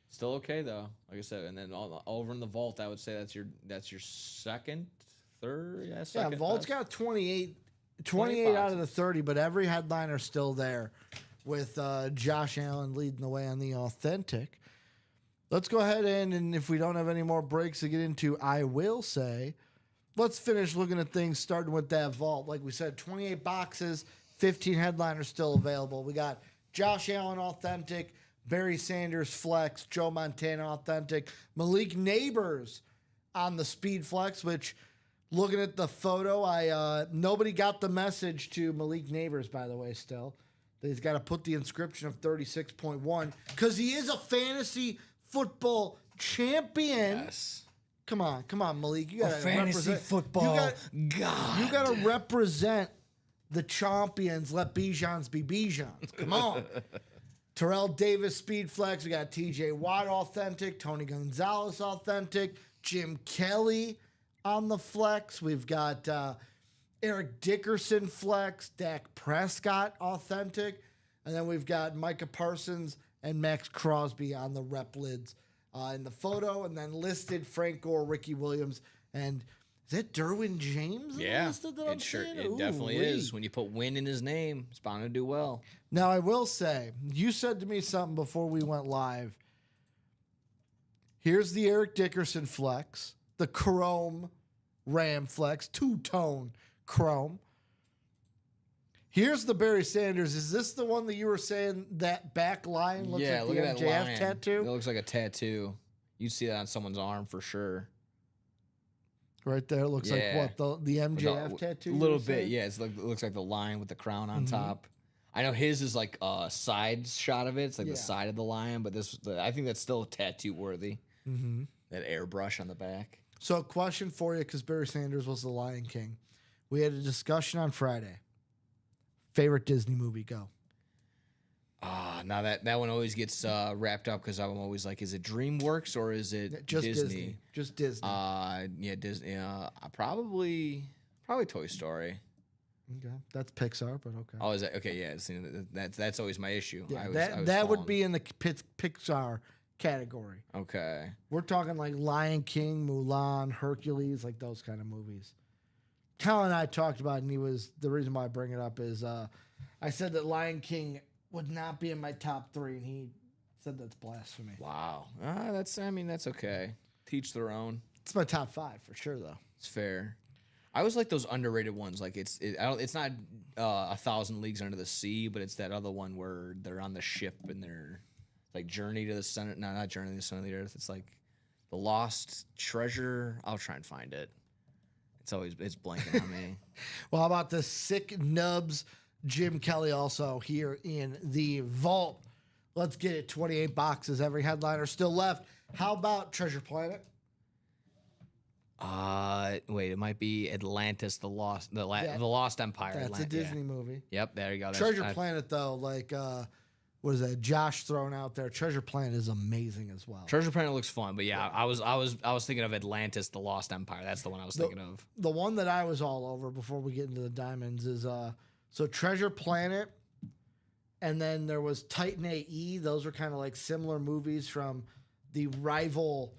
Still okay though, like I said. And then over in the Vault, I would say that's your second, third, Yeah, second. Vault's best. got 28 28 out of the 30, but every headliner's still there with Josh Allen leading the way on the authentic. Let's go ahead and if we don't have any more breaks to get into, I will say, let's finish looking at things starting with that Vault. Like we said, 28 boxes, 15 headliners still available. We got Josh Allen authentic, Barry Sanders flex, Joe Montana authentic, Malik Neighbors on the speed flex, which looking at the photo, nobody got the message to Malik Neighbors, by the way, still. That he's got to put the inscription of 36.1 because he is a fantasy football champion. Yes. Come on, Malik. You got to Fantasy represent football. God. You got to represent the champions. Let Bijans be Bijans. Come on. Terrell Davis speed flex. We got TJ Watt authentic, Tony Gonzalez authentic, Jim Kelly on the flex. We've got Eric Dickerson flex, Dak Prescott authentic, and then we've got Micah Parsons and Max Crosby on the rep lids in the photo, and then listed Frank Gore, Ricky Williams, and that Derwin James? Yeah, listed that I'm it sure seeing? it definitely Ooh-wee. is. When you put win in his name, it's bound to do well. Now, I will say, you said to me something before we went live. Here's the Eric Dickerson flex, the Chrome Ram flex, two-tone Chrome. Here's the Barry Sanders. Is this the one that you were saying that back line looks like look the at that MJF line. tattoo? It looks like a tattoo. You'd see that on someone's arm for sure. Right there. It looks Yeah. like what? The MJF tattoo? A you little were bit, saying? yeah. It looks like the line with the crown on Mm-hmm. top. I know his is like a side shot of it. It's like Yeah. the side of the lion, but I think that's still tattoo worthy. Mm-hmm. That airbrush on the back. So, a question for you, because Barry Sanders was the Lion King. We had a discussion on Friday. Favorite Disney movie? Go. Now that one always gets wrapped up because I'm always like, is it DreamWorks or is it Just Disney? Disney. Just Disney. Yeah, Disney. Probably Toy Story. Okay, that's Pixar, but okay. Oh, is that okay? Yeah, that's always my issue. Yeah, I was that would falling. be in the Pixar category. Okay. We're talking like Lion King, Mulan, Hercules, like those kind of movies. Cal and I talked about it, and the reason why I bring it up is I said that Lion King would not be in my top 3, and he said that's blasphemy. Wow. That's okay. Teach their own. It's my top 5 for sure, though. It's fair. I always like those underrated ones. Like it's not 1,000 Leagues Under the Sea, but it's that other one where they're on the ship and they're like Journey to the Center. No, not Journey to the Center of the Earth. It's like the Lost Treasure. I'll try and find it. It's blanking on me. Well, how about the Sick Nubs? Jim Kelly also here in the vault. Let's get it. 28 boxes. Every headliner still left. How about Treasure Planet? Wait, it might be Atlantis, the Lost Empire. That's a Disney movie. Yep, there you go. Treasure Planet, though, like what is that? Josh throwing out there. Treasure Planet is amazing as well. Treasure Planet looks fun, but yeah, I was thinking of Atlantis, the Lost Empire. That's the one I was thinking of. The one that I was all over before we get into the diamonds is so Treasure Planet, and then there was Titan AE. Those were kind of like similar movies from the rival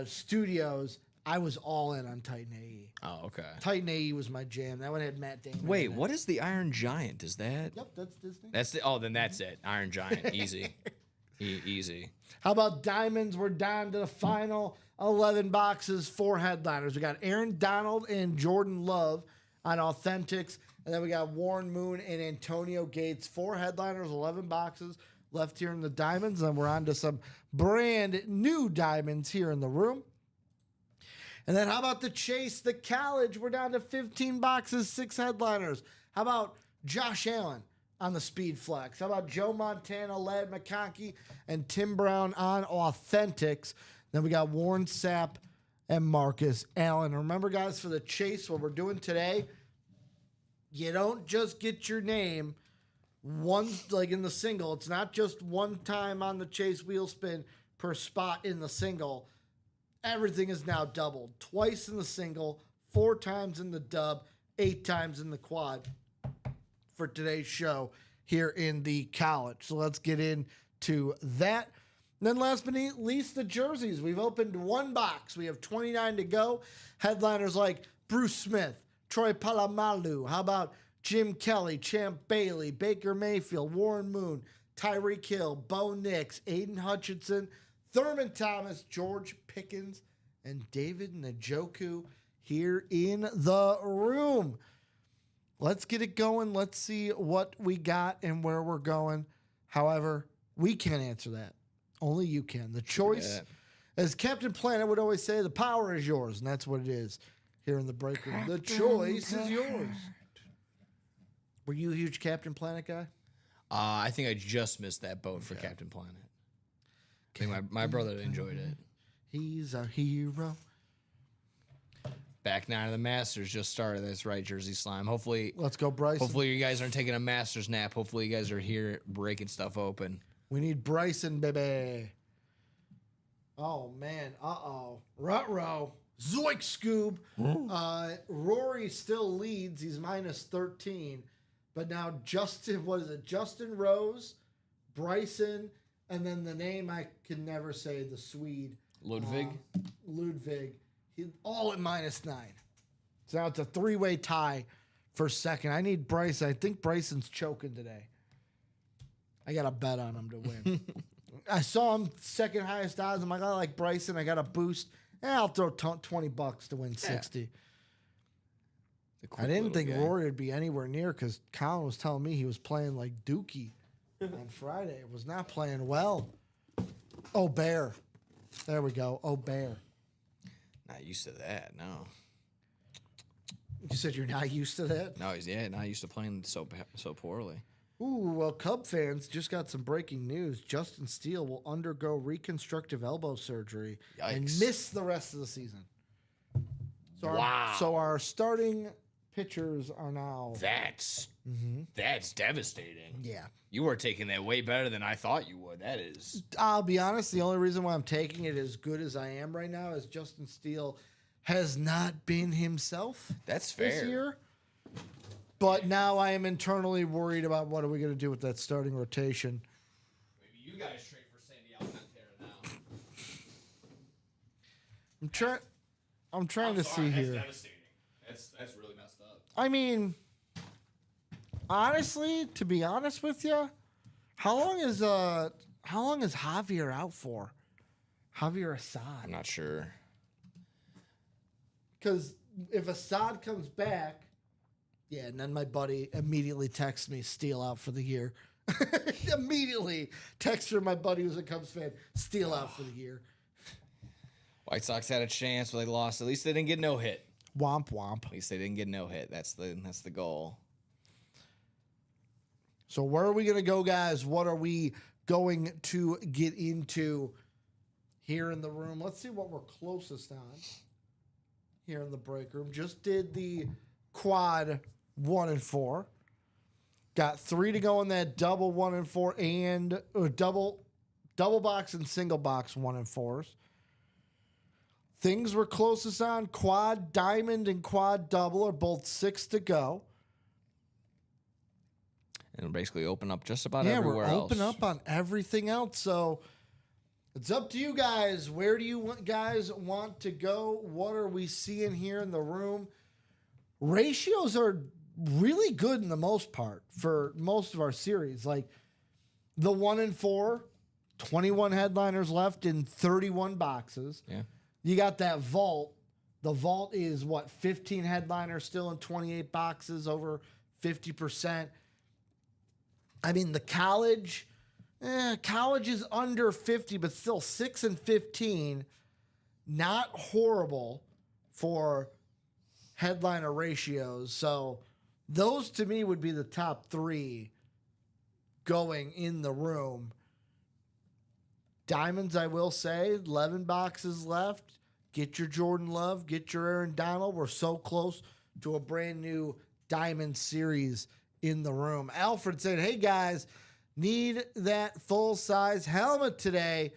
studios. I was all in on Titan AE. Oh, okay. Titan AE was my jam. That one had Matt Damon. Wait, in it. what is the Iron Giant? Is that? Yep, that's Disney. Then that's it. Iron Giant, easy, easy. How about diamonds? We're down to the final 11 boxes, 4 headliners. We got Aaron Donald and Jordan Love on Authentics. And then we got Warren Moon and Antonio Gates. 4 headliners, 11 boxes left here in the diamonds. And we're on to some brand new diamonds here in the room. And then how about the Chase, the College? We're down to 15 boxes, 6 headliners. How about Josh Allen on the Speed Flex? How about Joe Montana, Ladd McConkey, and Tim Brown on Authentics? Then we got Warren Sapp and Marcus Allen. Remember, guys, for the Chase, what we're doing today, you don't just get your name one, like in the single. It's not just one time on the Chase wheel spin per spot in the single. Everything is now doubled. Twice in the single, 4 times in the dub, 8 times in the quad for today's show here in the College. So let's get into that. And then last but not least, the jerseys. We've opened 1 box. We have 29 to go. Headliners like Bruce Smith, Troy Polamalu. How about Jim Kelly, Champ Bailey, Baker Mayfield, Warren Moon, Tyreek Hill, Bo Nix, Aiden Hutchinson, Thurman Thomas, George Pickens, and David Njoku here in the room. Let's get it going. Let's see what we got and where we're going. However, we can't answer that. Only you can. The choice, as Captain Planet would always say, the power is yours, and that's what it is here in the break room. The choice is yours. Were you a huge Captain Planet guy? I think I just missed that boat for Captain Planet. I think my brother enjoyed it. He's our hero. Back 9 of the Masters just started. That's right, Jersey Slime. Hopefully, Let's go, Bryson. hopefully you guys aren't taking a Masters nap. Hopefully you guys are here breaking stuff open. We need Bryson, baby. Oh, man. Uh-oh. Ruh-roh. Zoik Scoob. Rory still leads. He's minus 13. But now Justin, what is it? Justin Rose, Bryson, and then the name I can never say, the Swede. Ludwig? Ludwig. All at minus 9. So now it's a 3-way tie for second. I need Bryce. I think Bryson's choking today. I got a bet on him to win. I saw him second highest odds. I'm like, I like Bryson. I got a boost. I'll throw $20 to win 60. I didn't think Rory would be anywhere near because Colin was telling me he was playing like Dookie on Friday. It was not playing well. Oh, Bear. There we go. Oh, Bear. Not used to that, no. You said you're not used to that? No, he's not used to playing so poorly. Ooh, well, Cub fans just got some breaking news. Justin Steele will undergo reconstructive elbow surgery and miss the rest of the season. So so our starting pitchers are now... That's devastating. Yeah. You were taking that way better than I thought you would. That is... I'll be honest, the only reason why I'm taking it as good as I am right now is Justin Steele has not been himself That's fair. this year. But now I am internally worried about what are we going to do with that starting rotation. Maybe you guys trade for Sandy Alcantara now. I'm trying to see here. That's devastating. That's really messed up. I mean, honestly, to be honest with you, how long is Javier out for? Javier Assad. I'm not sure. Because if Assad comes back, yeah, and then my buddy immediately texts me, Steele out for the year. Immediately text from my buddy who's a Cubs fan, Steele out for the year. White Sox had a chance, but they lost. At least they didn't get no hit. Womp womp. At least they didn't get no hit. That's the goal. So where are we going to go, guys? What are we going to get into here in the room? Let's see what we're closest on here in the break room. Just did the quad 1 and 4. Got 3 to go in that double 1 and 4 and double box and single box 1 and 4s. Things we're closest on, quad diamond and quad double are both 6 to go. And it'll basically open up just about everywhere else. Yeah, we're open up on everything else. So it's up to you guys. Where do you guys want to go? What are we seeing here in the room? Ratios are really good in the most part for most of our series. Like the 1 and 4, 21 headliners left in 31 boxes. Yeah. You got that vault. The vault is 15 headliners still in 28 boxes, over 50%. I mean, the college is under 50, but still 6 and 15. Not horrible for headliner ratios. So those to me would be the top 3 going in the room. Diamonds, I will say, 11 boxes left. Get your Jordan Love, get your Aaron Donald. We're so close to a brand new Diamond series in the room. Alfred said, hey guys, need that full-size helmet today.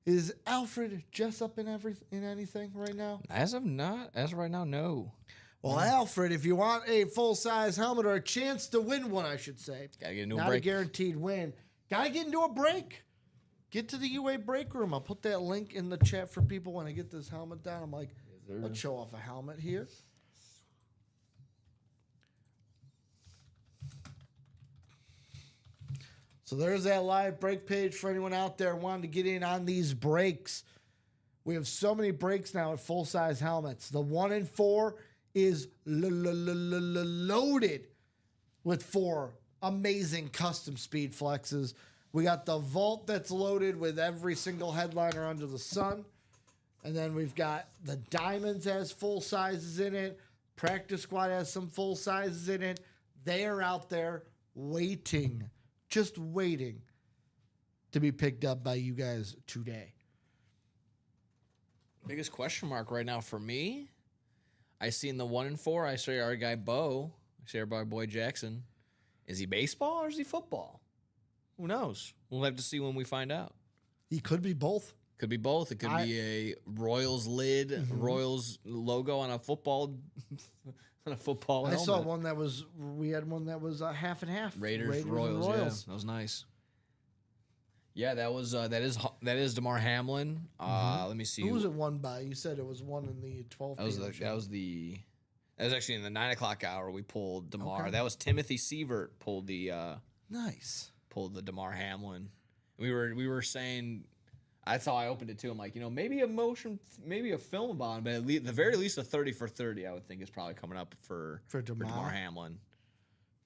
Is Alfred Jessup in anything right now? As of right now, no. Well, Alfred, if you want a full-size helmet or a chance to win one, I should say. Gotta get into a Not break. a guaranteed win. Gotta get into a break. Get to the UA break room. I'll put that link in the chat for people when I get this helmet down. I'm like, let's show off a helmet here. So there's that live break page for anyone out there wanting to get in on these breaks. We have so many breaks now at full-size helmets. The 1 and 4 is loaded with 4 amazing custom speed flexes. We got the vault that's loaded with every single headliner under the sun. And then we've got the diamonds has full sizes in it. Practice squad has some full sizes in it. They are out there waiting, just waiting to be picked up by you guys today. Biggest question mark right now for me, I see in the 1 and 4, I see our guy Bo, I see our boy Jackson. Is he baseball or is he football? Who knows? We'll have to see when we find out. He could be both. Could be both. It could be a Royals lid, Royals logo on a football helmet. I saw one that was, we had one that was half and half. Raiders Royals. Yeah, that was nice. Yeah, that is DeMar Hamlin. Let me see. Who was it won by? You said it was one in the 12th. That was the That was actually in the 9 o'clock hour. We pulled Damar. Okay. That was Timothy Sievert pulled the Nice. Damar Hamlin. We were saying. That's how I opened it too. I'm like, maybe a film about him, but at the very least, a 30 for 30, I would think is probably coming up for Damar. Damar Hamlin.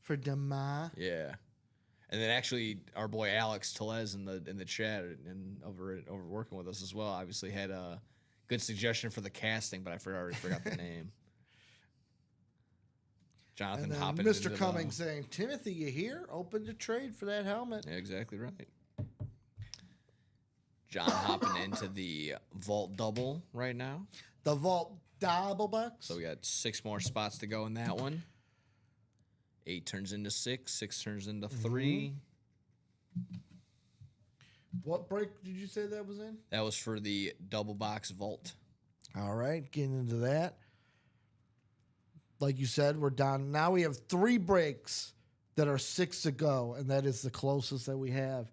For Damar. Yeah, and then actually, our boy Alex Telez in the chat and over working with us as well, obviously had a good suggestion for the casting, but I already forgot the name. Jonathan And then hopping Mr. into Cummings saying, Timothy, you here? Open to trade for that helmet. Yeah, exactly right. John hopping into the vault double right now. The Vault double bucks. So we got 6 more spots to go in that one. 8 turns into 6. 6 turns into 3. What break did you say that was in? That was for the double box vault. All right, getting into that. Like you said, we're down. Now we have 3 breaks that are 6 to go, and that is the closest that we have.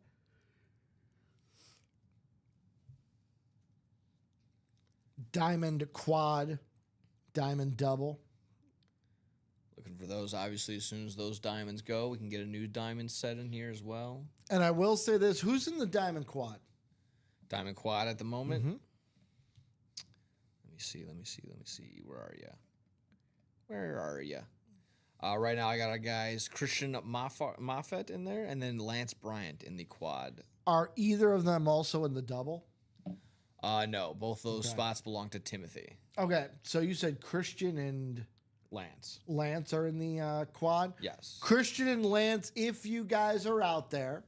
Diamond quad, diamond double. Looking for those. Obviously, as soon as those diamonds go, we can get a new diamond set in here as well. And I will say this, who's in the diamond quad? Diamond quad at the moment. Mhm. Let me see. Where are you? Right now, I got our guys Christian Moffat in there, and then Lance Bryant in the quad. Are either of them also in the double? No, both those Okay. spots belong to Timothy. Okay, so you said Christian and Lance are in the quad? Yes. Christian and Lance, if you guys are out there,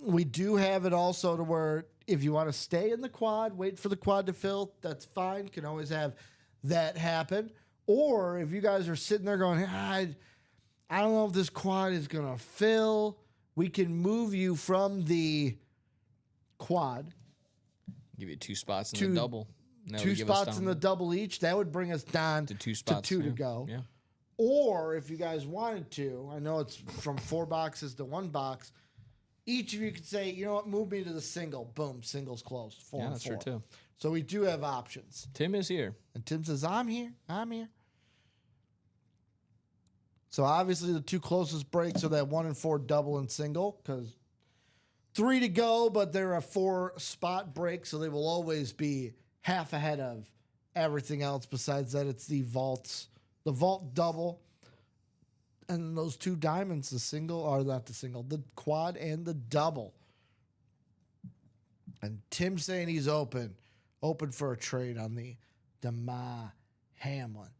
we do have it also to where if you want to stay in the quad, wait for the quad to fill, that's fine. Can always have that happen. Or if you guys are sitting there going, I don't know if this quad is going to fill, we can move you from the quad. Give you 2 spots in the double. That 2 would give us spots in down the double each. That would bring us down to 2 spots. to yeah. go. Yeah. Or if you guys wanted to, I know it's from 4 boxes to 1 box. Each of you could say, you know what, move me to the single. Boom, singles closed. 4 Yeah, and that's 4. true too. So we do have options. Tim is here. And Tim says, I'm here. So obviously the 2 closest breaks are that 1 and 4 double and single because 3 to go, but they're a 4 spot break, so they will always be half ahead of everything else. Besides that, it's the vault double, and those 2 diamonds, the quad and the double. And Tim saying he's open for a trade on the Damar Hamlin.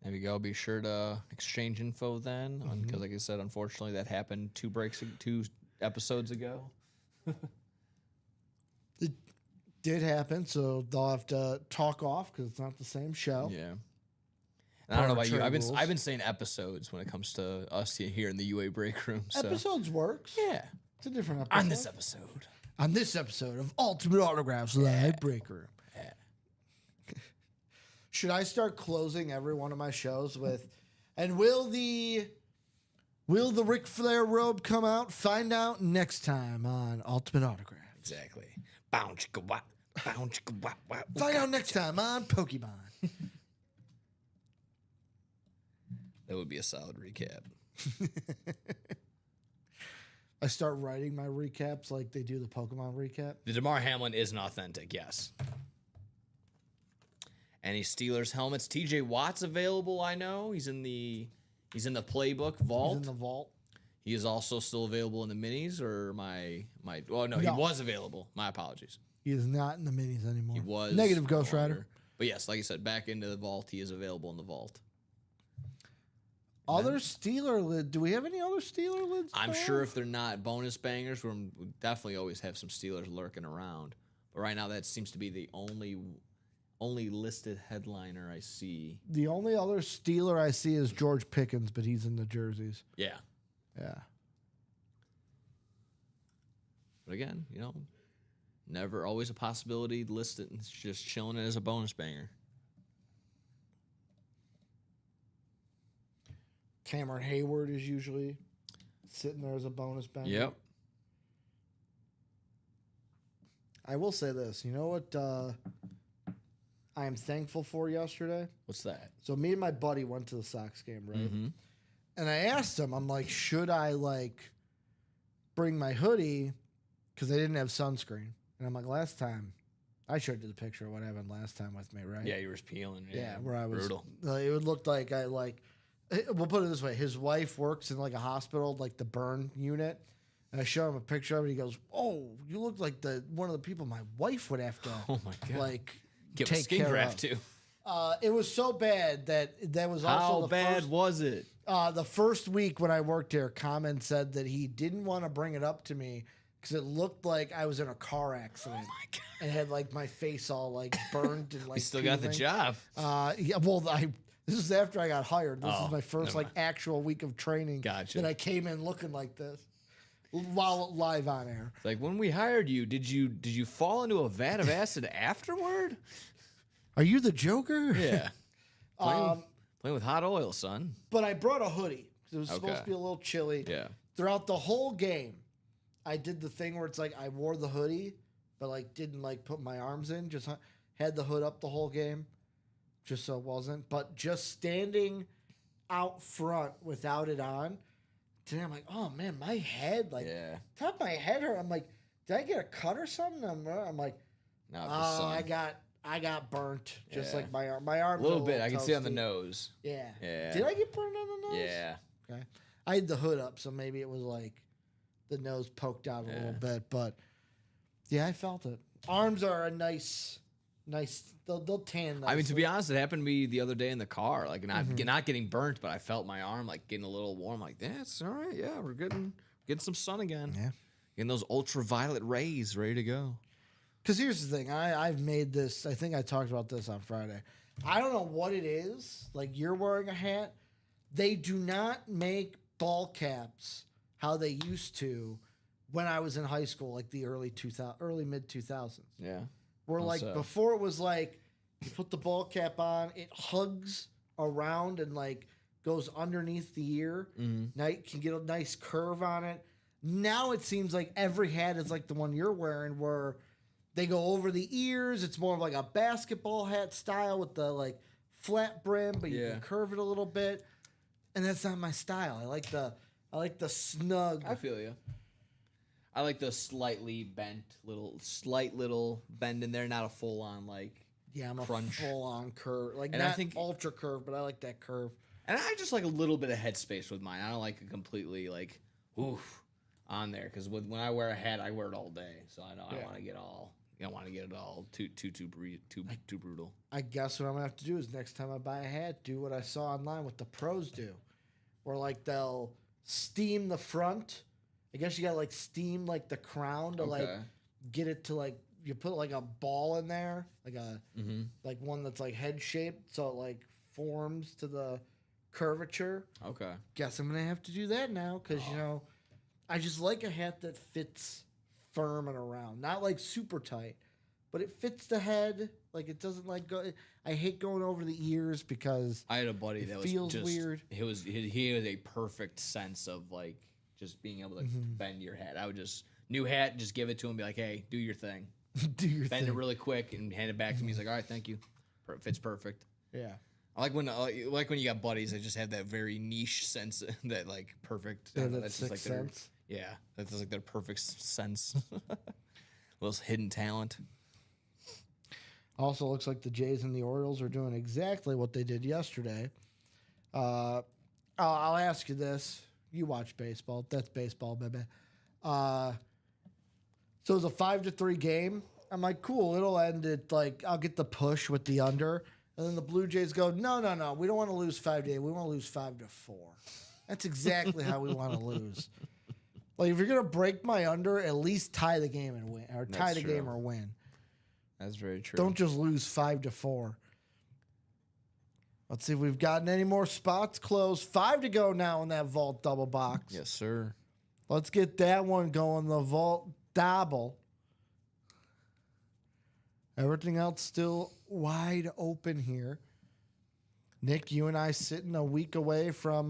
There we go. Be sure to exchange info then, because like I said, unfortunately, that happened 2 episodes ago. It did happen, so they'll have to talk off because it's not the same show. Yeah. And I don't know about you. Trade I've rules. been saying episodes when it comes to us here in the UA break room. So. Episodes works. Yeah. It's a different episode. On this episode. of Ultimate Autographs Live Break Room. Yeah. Should I start closing every one of my shows with, and will the Ric Flair robe come out? Find out next time on Ultimate Autographs. Exactly. Bow chicka wop. Bow chicka wop wop. Find out next time on Pokemon. That would be a solid recap. I start writing my recaps like they do the Pokemon recap. The Damar Hamlin is an authentic, yes. Any Steelers helmets? TJ Watt's available, I know. He's in the playbook vault. He's in the vault. He is also still available in the minis, or he No. was available. My apologies. He is not in the minis anymore. He was Negative no Ghost longer. Rider. But yes, like I said, back into the vault. He is available in the vault. Other Steeler lid. Do we have any other Steeler lids? I'm Carl? sure if they're not bonus bangers, we definitely always have some Steelers lurking around. But right now, that seems to be the only listed headliner I see. The only other Steeler I see is George Pickens, but he's in the jerseys. Yeah. Yeah. But again, never always a possibility listed and it's just chilling as a bonus banger. Cameron Hayward is usually sitting there as a bonus banger. Yep. I will say this. You know what? I am thankful for yesterday. What's that? So me and my buddy went to the Sox game, right? Mm-hmm. And I asked him, I'm like, should I like bring my hoodie because they didn't have sunscreen? And I'm like, last time, I showed you the picture of what happened last time with me, right? Yeah, you were peeling. Yeah, where I was. brutal. It would look like I like. We'll put it this way: his wife works in like a hospital, like the burn unit. And I show him a picture of it. He goes, "Oh, you look like the one of the people my wife would have to Oh my god! like Give a take skin care graft of." too. It was so bad that was also How the bad first, was it? the first week when I worked here. Common said that he didn't want to bring it up to me because it looked like I was in a car accident. Oh my god! And had like my face all like burned and like. You still got the peeling. job. Yeah. Well, this is after I got hired. This Oh, is my first never like actual week of training. Gotcha. That I came in looking like this while live on air. It's like when we hired you, did you fall into a vat of acid afterward? Are you the Joker? Yeah. Playing with hot oil, son. But I brought a hoodie because it was supposed Okay. to be a little chilly. Yeah. Throughout the whole game, I did the thing where it's like I wore the hoodie, but like didn't like put my arms in. Just had the hood up the whole game, just so it wasn't. But just standing out front without it on, today I'm like, oh man, my head, like Yeah. top of my head hurt. I'm like, did I get a cut or something? I'm like, No, the oh, sun. I got burnt, just Yeah. like my arm. My arm A little bit. I can see on the nose. Yeah. Yeah. Did I get burned on the nose? Yeah. Okay. I had the hood up, so maybe it was like the nose poked out a little bit, but yeah, I felt it. Arms are a nice. They'll tan. I mean, to be nicely. honest, it happened to me the other day in the car. Like, not getting burnt, but I felt my arm like getting a little warm. Like, yeah, it's all right. Yeah, we're getting some sun again. Yeah. Getting those ultraviolet rays ready to go. Because here's the thing, I've made this. I think I talked about this on Friday. I don't know what it is. Like you're wearing a hat. They do not make ball caps how they used to when I was in high school, like the early mid 2000s. Yeah. Where How like so? before it was like you put the ball cap on, it hugs around and like goes underneath the ear. Now you can get a nice curve on it. Now it seems like every hat is like the one you're wearing where they go over the ears. It's more of like a basketball hat style with the like flat brim, but you Yeah. can curve it a little bit. And that's not my style. I like the snug. I feel you. I like the slightly bent slight little bend in there, not a full on like. Yeah, I'm crunch. a full on curve. Like And I not think- ultra curve, but I like that curve. And I just like a little bit of headspace with mine. I don't like a completely like oof on there because when I wear a hat, I wear it all day. So I don't want to get all. I don't want to get it all too brutal. I guess what I'm gonna have to do is next time I buy a hat, do what I saw online what the pros do, where like they'll steam the front. I guess you gotta like steam like the crown to like Okay. get it to like you put like a ball in there, like a like one that's like head shaped, so it like forms to the curvature. Okay. Guess I'm gonna have to do that now because you know I just like a hat that fits firm and around, not like super tight, but it fits the head. Like it doesn't like go. I hate going over the ears because I had a buddy that was feels just weird. He had a perfect sense of like just being able to Mm-hmm. bend your hat. I would just new hat, just give it to him, be like, hey, do your thing, do your bend thing. it really quick, and hand it back to me. He's like, all right, thank you. Fits perfect. Yeah. I like when you got buddies that just have that very niche sense that like perfect. They I have don't know, that that's just like sixth their sense. yeah. That's like their perfect sense. Little hidden talent. Also, looks like the Jays and the Orioles are doing exactly what they did yesterday. I'll ask you this: you watch baseball? That's baseball, baby. So it was a 5-3 game. I'm like, cool. It'll end at like I'll get the push with the under, and then the Blue Jays go, no. We don't want to lose 5-8. We want to lose 5-4. That's exactly how we want to lose. Like if you're gonna break my under, at least tie the game and win, or tie That's the game true. or win. That's very true. Don't just lose 5-4. Let's see if we've gotten any more spots closed. 5 to go now in that vault double box. Yes, sir. Let's get that one going. The vault double. Everything else still wide open here. Nick, you and I sitting a week away from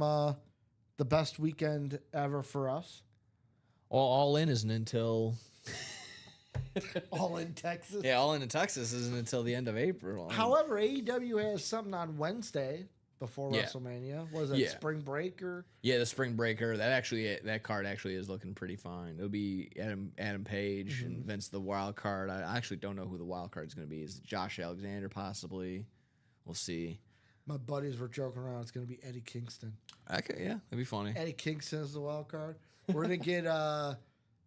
the best weekend ever for us. All in isn't until All in Texas. Yeah, All In Texas isn't until the end of April. However, AEW has something on Wednesday before Yeah. WrestleMania. Was it Yeah. Spring Break or? Yeah, the Spring Breaker. That card actually is looking pretty fine. It'll be Adam Page and Vince the wild card. I actually don't know who the wild card is going to be. Is it Josh Alexander possibly? We'll see. My buddies were joking around. It's going to be Eddie Kingston. Okay, yeah, that'd be funny. Eddie Kingston is the wild card. We're going to get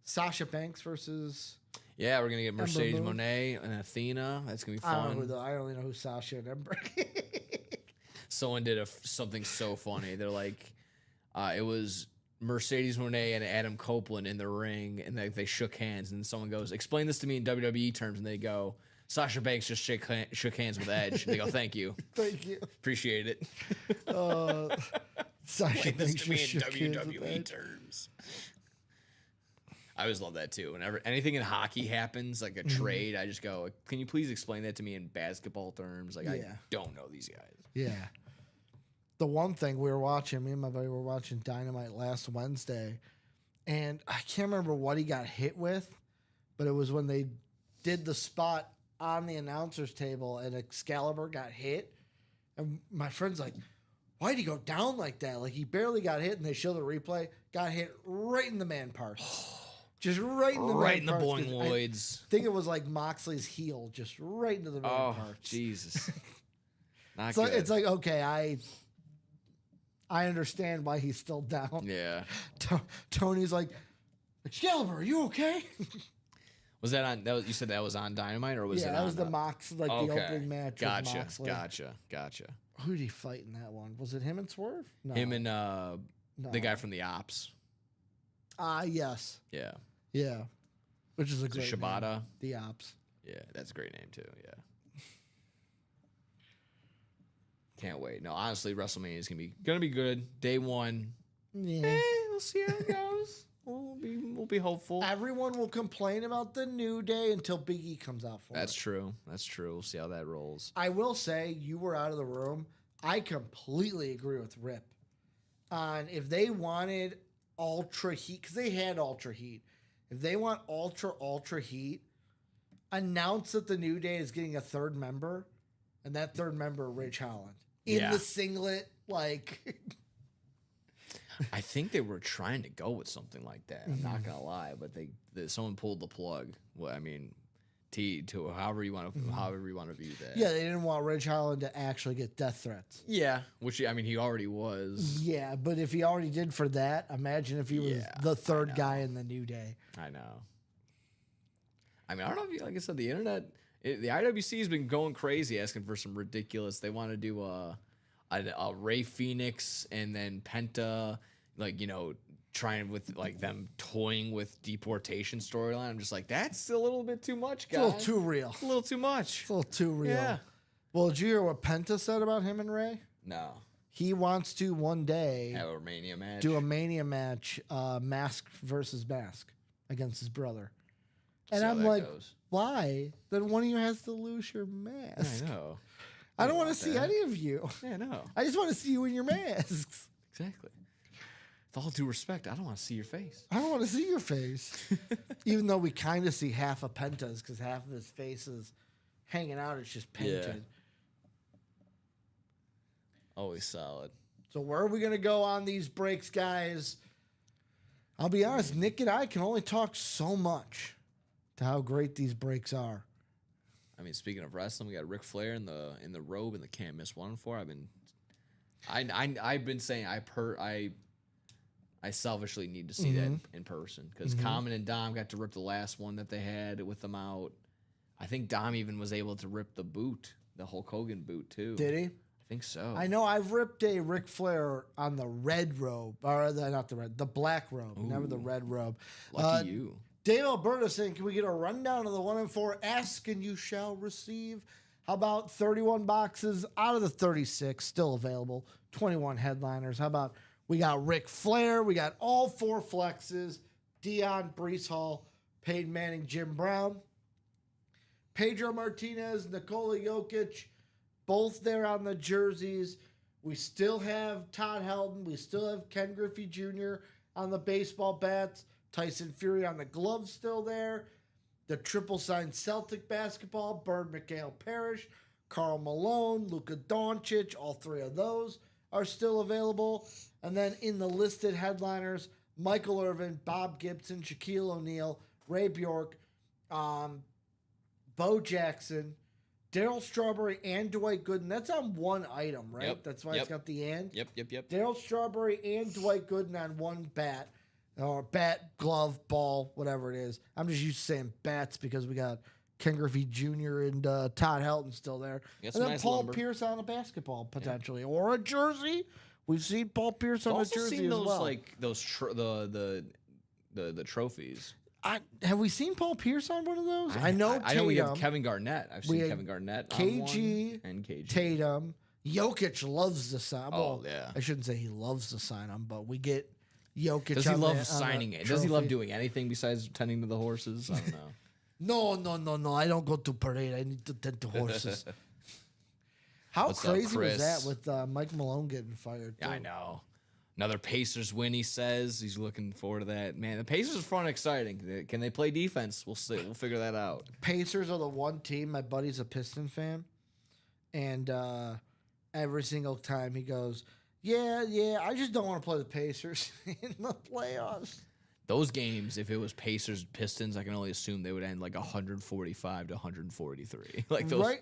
Sasha Banks versus. Yeah, we're gonna get Mercedes Moon. Moné and Athena. That's gonna be I don't know fun. I only know who Sasha and Ember. Someone did something so funny. They're like, it was Mercedes Moné and Adam Copeland in the ring, and they shook hands. And someone goes, "Explain this to me in WWE terms." And they go, "Sasha Banks just shook hands with Edge." And they go, "Thank you, Thank you. appreciate it." Sasha Explain this Banks to me just in shook hands with WWE Edge. terms. I always love that too. Whenever anything in hockey happens, like a trade, I just go, "Can you please explain that to me in basketball terms?" Like I Yeah. don't know these guys. Yeah. The one thing we were watching, me and my buddy were watching Dynamite last Wednesday, and I can't remember what he got hit with, but it was when they did the spot on the announcer's table and Excalibur got hit. And my friend's like, why'd he go down like that? Like he barely got hit, and they show the replay, got hit right in the man parts. Just right in the Right man in the parts, boing 'cause Lloyds. I think it was like Moxley's heel, just right into the man Oh, parts. Jesus. Not It's good. like, it's like okay, I understand why he's still down. yeah. Tony's like, Excalibur, are you okay? Was that on? You said that was on Dynamite, or was yeah, it? that on was the Mox, like the opening match. Gotcha. With Moxley. Gotcha. Who did he fight in that one? Was it him and Swerve? No. Him and No. the guy from the Ops. Yes. Yeah. Yeah. Which is a Is it great name. Shibata? The Ops. Yeah, that's a great name too. Yeah. Can't wait. No, honestly, WrestleMania is gonna be good. Day one. Yeah. We'll see how it goes. We'll be hopeful. Everyone will complain about the New Day until Big E comes out for That's it. true. That's true. We'll see how that rolls. I will say, you were out of the room. I completely agree with Rip on if they wanted Ultra Heat, because they had Ultra Heat. If they want Ultra Heat, announce that the New Day is getting a third member, and that third member, Ridge Holland, in Yeah. the singlet, like. I think they were trying to go with something like that. I'm not gonna lie, but someone pulled the plug. Well, I mean, to however you want to view that. Yeah, they didn't want Ridge Holland to actually get death threats. Yeah, which I mean, he already was. Yeah, but if he already did for that, imagine if he was Yeah, the third guy in the New Day. I know. I mean, I don't know if you, like I said, the internet, the IWC has been going crazy asking for some ridiculous. They want to do a Ray Phoenix and then Penta, like, trying with like them toying with deportation storyline. I'm just like, that's a little bit too much, It's a guys. little too real. A little too much. It's a little too real. Yeah. Well, did you hear what Penta said about him and Ray? No. He wants to one day Have a Mania match. do a Mania match, mask versus mask against his brother. And See how I'm that like, goes. why? Then one of you has to lose your mask. I know. I don't want want to see that. any of you. Yeah, no. I just want to see you in your masks. Exactly. With all due respect, I don't want to see your face. I don't want to see your face. Even though we kind of see half of Penta's because half of his face is hanging out. It's just painted. Always solid. So where are we going to go on these breaks, guys? I'll be honest, Nick and I can only talk so much to how great these breaks are. I mean, speaking of wrestling, we got Ric Flair in the robe and the can't miss 1 and 4. I've been saying I selfishly need to see that in person because Common and Dom got to rip the last one that they had with them out. I think Dom even was able to rip the boot, the Hulk Hogan boot too. Did he? I think so. I know I've ripped a Ric Flair on the red robe, or the black robe, never the red robe. Lucky you. Dave Alberta saying, can we get a rundown of the 1 and 4? Ask and you shall receive. How about 31 boxes out of the 36 still available? 21 headliners. How about we got Ric Flair, we got all 4 flexes, Dion, Brees Hall, Peyton Manning, Jim Brown, Pedro Martinez, Nikola Jokic, both there on the jerseys. We still have Todd Helton. We still have Ken Griffey Jr. on the baseball bats. Tyson Fury on the gloves still there. The triple signed Celtic basketball, Bird, Mikhail Parrish, Karl Malone, Luka Doncic, all three of those are still available. And then in the listed headliners, Michael Irvin, Bob Gibson, Shaquille O'Neal, Ray Bjork, Bo Jackson, Daryl Strawberry, and Dwight Gooden. That's on one item, right? Yep. That's why it's got the and. Yep. Daryl Strawberry and Dwight Gooden on one bat. Or bat, glove, ball, whatever it is. I'm just used to saying bats because we got Ken Griffey Jr. and Todd Helton still there. Got And some then nice Paul lumber. Pierce on a basketball, potentially. Or a jersey. We've seen Paul Pierce on a Also jersey seen as those well. like those the trophies. Have we seen Paul Pierce on one of those? I know I know we have Tatum, Kevin Garnett. I've We seen had Kevin Garnett on KG, one, and KG. Tatum. Jokic loves to sign. Oh, Well, yeah. I shouldn't say he loves to sign them, but we get Jokic. Does he on love the signing it? Does he love trophy. doing anything besides tending to the horses? I don't know. No. I don't go to parade. I need to tend to horses. How What's up, crazy was that Chris? with Mike Malone getting fired? I too? know. Another Pacers win, he says. He's looking forward to that. Man, the Pacers are fun and exciting. Can they play defense? We'll see. We'll figure that out. Pacers are the one team. My buddy's a Piston fan, and every single time he goes, "Yeah, I just don't want to play the Pacers in the playoffs." Those games, if it was Pacers Pistons, I can only assume they would end like 145 to 143. Like those. right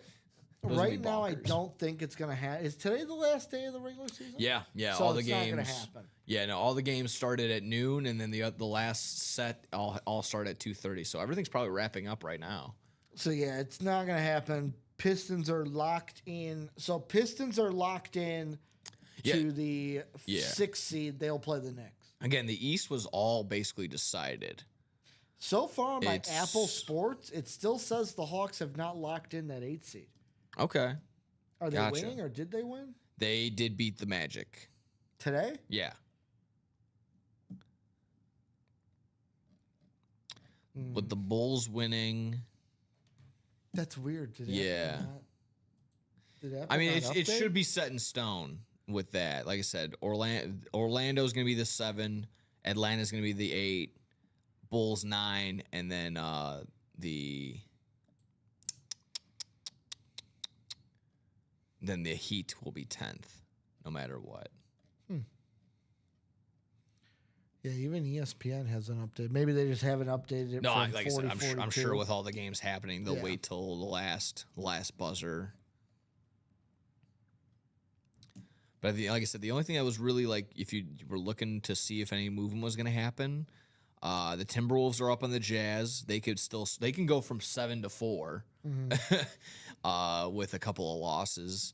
those would be right now, I bonkers. don't think it's gonna happen. Is today the last day of the regular season? Yeah. So all the it's games. not gonna happen. Yeah, no, all the games started at noon, and then the last set all start at 2:30. So everything's probably wrapping up right now. So yeah, it's not gonna happen. Pistons are locked in. So Pistons are locked in Yeah. to the Yeah. 6th seed. They'll play the Knicks. Again, the East was all basically decided. So far on my It's- Apple Sports, it still says the Hawks have not locked in that 8th seed. Okay, Are they Gotcha. winning or did they win they did beat the Magic. today? Yeah, with the Bulls winning. That's weird. Did Apple Yeah. not- did Apple I mean, not it update? should be set in stone with that. Like I said, Orlando's going to be the 7, Atlanta's going to be the 8, Bulls 9, and then the Heat will be 10th, no matter what. Yeah, even ESPN hasn't updated. Maybe they just haven't updated it. No, from like I said, 40, I'm 42. sure with all the games happening, they'll Yeah. wait till the last buzzer. But like I said, the only thing that was really like, if you were looking to see if any movement was going to happen, the Timberwolves are up on the Jazz. They can go from 7 to 4 with a couple of losses.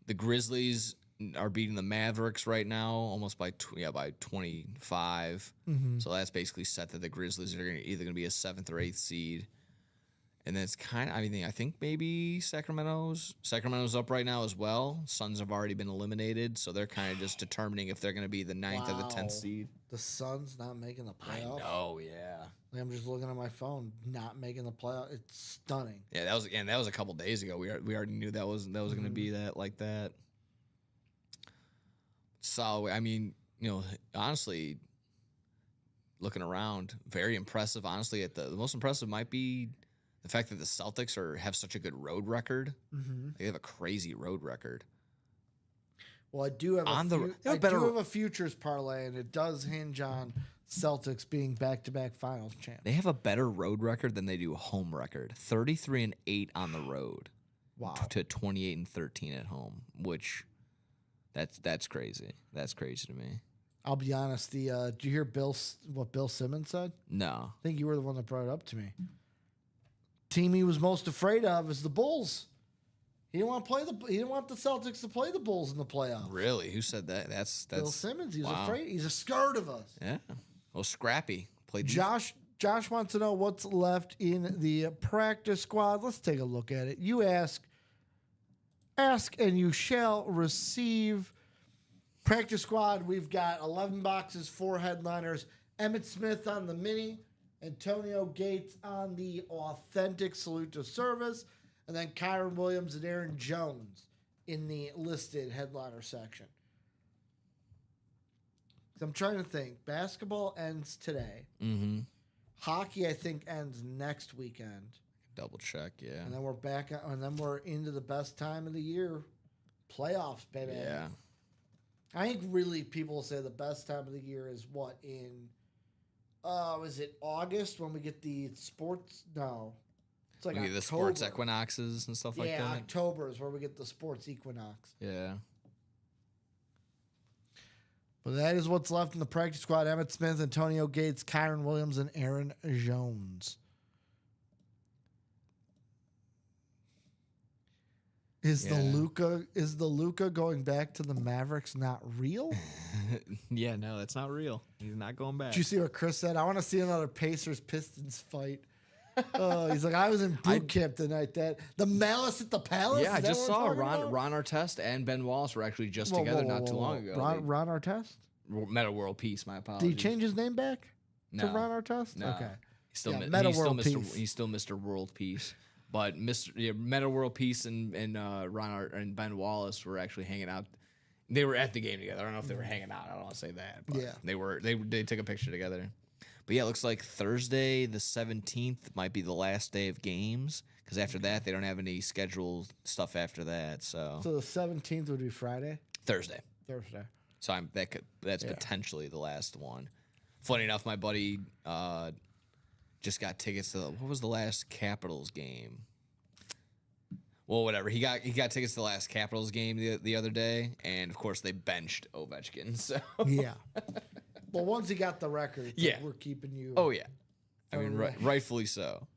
The Grizzlies are beating the Mavericks right now, almost by 25. So that's basically set that the Grizzlies are either going to be a 7th or 8th seed. And then it's kind of, I think maybe Sacramento's up right now as well. Suns have already been eliminated, so they're kind of just determining if they're going to be the 9th or the 10th Wow. seed. The Suns not making the I playoffs. know, yeah. Like, I'm just looking at my phone, not making the playoff. It's stunning. Yeah, that was a couple days ago. We already knew that was going to be that like that. So I mean, honestly, looking around, very impressive. Honestly, the most impressive might be the fact that the Celtics have such a good road record. They have a crazy road record. Well, I do have They have do have a futures parlay, and it does hinge on Celtics being back-to-back Finals champs. They have a better road record than they do a home record. 33-8 on the road. Wow. To 28-13 at home, which that's crazy. That's crazy to me. I'll be honest. Did you hear what Bill Simmons said? No. I think you were the one that brought it up to me. Team he was most afraid of is the Bulls. He didn't want the Celtics to play the Bulls in the playoffs. Really? Who said that? That's Bill Simmons. He's wow. afraid. He's scared of us. Yeah. Well, Scrappy played. Josh wants to know what's left in the practice squad. Let's take a look at it. You ask and you shall receive. Practice squad, we've got 11 boxes, 4 headliners. Emmett Smith on the mini, Antonio Gates on the authentic salute to service, and then Kyron Williams and Aaron Jones in the listed headliner section. I'm trying to think. Basketball ends today. Mm-hmm. Hockey, I think, ends next weekend. Double check, yeah. And then we're back, and then we're into the best time of the year, playoffs, baby. Yeah. I think really people say the best time of the year is what is it August when we get the sports? No, it's like We get the October. sports equinoxes and stuff like Yeah, that. October is where we get the sports equinox. Yeah. But that is what's left in the practice squad: Emmett Smith, Antonio Gates, Kyron Williams, and Aaron Jones. Is Yeah. the Luka going back to the Mavericks not real? Yeah, no, that's not real. He's not going back. Did you see what Chris said? I want to see another Pacers Pistons fight. He's like, I was in boot camp the night that the Malice at the Palace. Yeah, I Is that just what we're saw talking Ron about? Ron Artest and Ben Wallace were actually just Whoa, together whoa, not whoa, too whoa. long ago. Ron Artest? Meta World Peace, my Did apologies. he change his name back No. to Ron Artest? No. Okay. He's still, Yeah, mi- Meta he's, still World Mr. Peace. He's still Mr. World Peace. But Meta World Peace and and Ben Wallace were actually hanging out. They were at the game together. I don't know if they were hanging out. I don't want to say that. But Yeah. They took a picture together. But yeah, it looks like Thursday the 17th might be the last day of games because after that they don't have any scheduled stuff after that. So So the 17th would be Friday? Thursday. Thursday. So that's potentially the last one. Funny enough, my buddy just got tickets to what was the last Capitals game? Well, whatever. He got tickets to the last Capitals game the other day, and of course they benched Ovechkin. So Yeah. Well, once he got the record, it's Yeah. like we're keeping you. oh yeah, I mean Alright. rightfully so,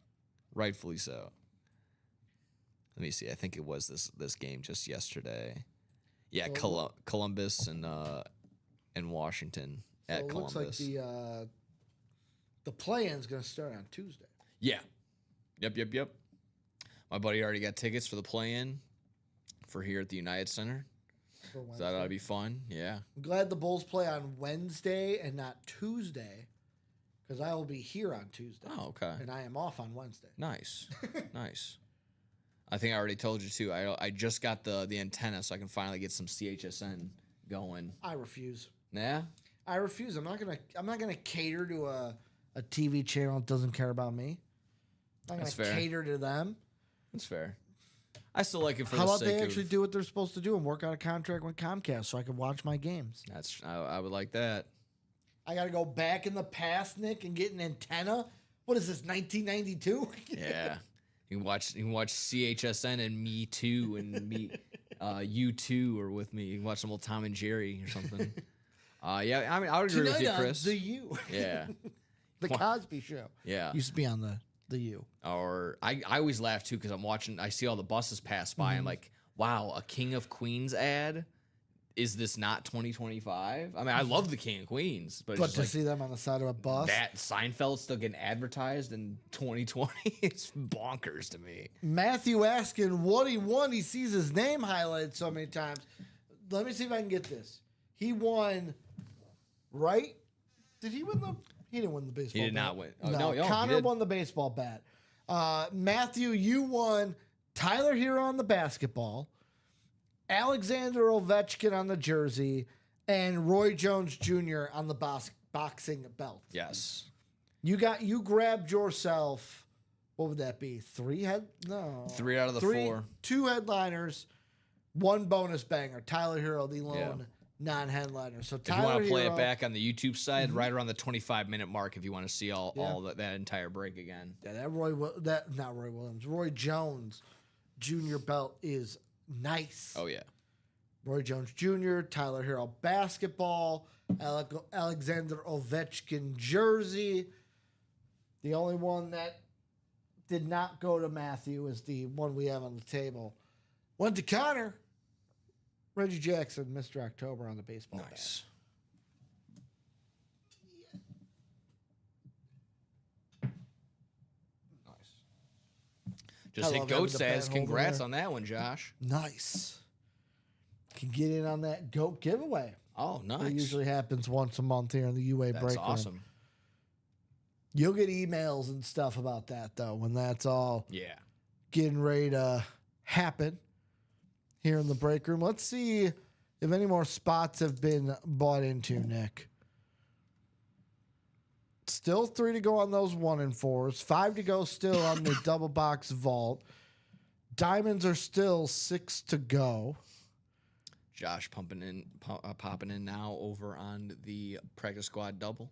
rightfully so. Let me see. I think it was this game just yesterday. Yeah, Well, Columbus and Washington So at it Columbus. looks like the play-in's going to start on Tuesday. Yeah. Yep. My buddy already got tickets for the play-in for here at the United Center. For So Wednesday. that ought to be fun. Yeah. I'm glad the Bulls play on Wednesday and not Tuesday, because I will be here on Tuesday. Oh, okay. And I am off on Wednesday. Nice. Nice. I think I already told you too. I just got the antenna so I can finally get some CHSN going. I refuse. Yeah? I refuse. I'm not gonna cater to a TV channel that doesn't care about me. I'm not That's gonna fair. cater to them. That's fair. I still like it for How the about sake they actually of... do what they're supposed to do and work out a contract with Comcast so I can watch my games? I would like that. I got to go back in the past, Nick, and get an antenna. What is this, 1992? Yeah. You can watch CHSN and Me Too and me You Too are with me. You can watch some old Tom and Jerry or something. Yeah, I mean I would agree with you, Tonight on Chris. The U. Yeah. The Cosby Show. Yeah. Used to be on the U. Or I always laugh too because I see all the buses pass by. I'm like, wow, a King of Queens ad? Is this not 2025? I mean, I love the King of Queens, but, But it's to just like see them on the side of a bus. that Seinfeld's still getting advertised in 2020. It's bonkers to me. Matthew asking what he won. He sees his name highlighted so many times. Let me see if I can get this. He won, right? Did he win the? He didn't win the baseball. He did bat. not win. Oh, no, he Connor did. won the baseball bat. Matthew, you won. Tyler Hero on the basketball. Alexander Ovechkin on the jersey, and Roy Jones Jr. on the boxing belt. Yes. You grabbed yourself. What would that be? 3 out of the 4. 2 headliners, 1 bonus banger. Tyler Hero, the lone non-headliner. So If you Tyler want to play Hero, it back on the YouTube side, right around the 25-minute mark, if you want to see all that entire break again. Yeah, Roy Jones Jr. belt is nice. Oh yeah. Roy Jones Jr., Tyler Hero basketball, Alexander Ovechkin jersey. The only one that did not go to Matthew is the one we have on the table. Went to Connor. Reggie Jackson, Mr. October on the baseball bat. Nice. Just I hit love having goat the says bat holder congrats there. on that one, Josh. Nice. Can get in on that GOAT giveaway. Oh, nice. It usually happens once a month here in the UA That's break room. awesome. You'll get emails and stuff about that, though, when that's all Yeah. getting ready to happen here in the break room. Let's see if any more spots have been bought into, Nick. Still 3 to go on those 1 and 4s. 5 to go still on the double box vault. Diamonds are still 6 to go. Josh popping in now over on the practice squad double.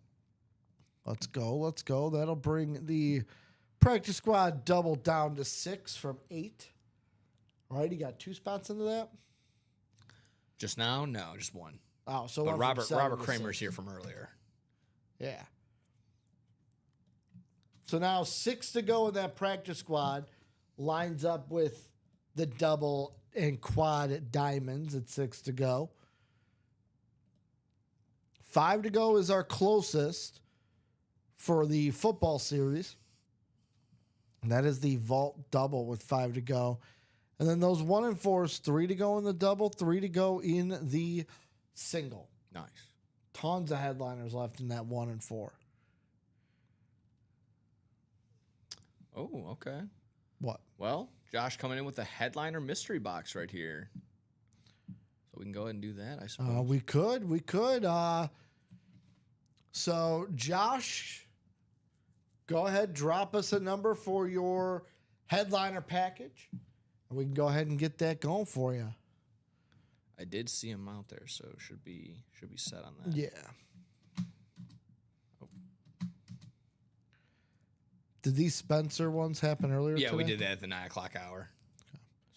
Let's go. Let's go. That'll bring the practice squad double down to 6 from 8. All right, you got 2 spots into that? Just now? No, just 1. Oh, so But one from 7 Robert to Kramer's 6. here from earlier. Yeah. So now 6 to go in that practice squad lines up with the double and quad diamonds at 6 to go. 5 to go is our closest for the football series. And that is the vault double with 5 to go. And then those 1 and 4s, 3 to go in the double, 3 to go in the single. Nice. Tons of headliners left in that 1 and 4. Oh, okay. What? Well, Josh coming in with a headliner mystery box right here. So we can go ahead and do that, I suppose. We could. So Josh, go ahead, drop us a number for your headliner package, and we can go ahead and get that going for you. I did see him out there, so should be set on that. Yeah. Did these Spencer ones happen earlier? Yeah, we today? did that at the 9 o'clock hour.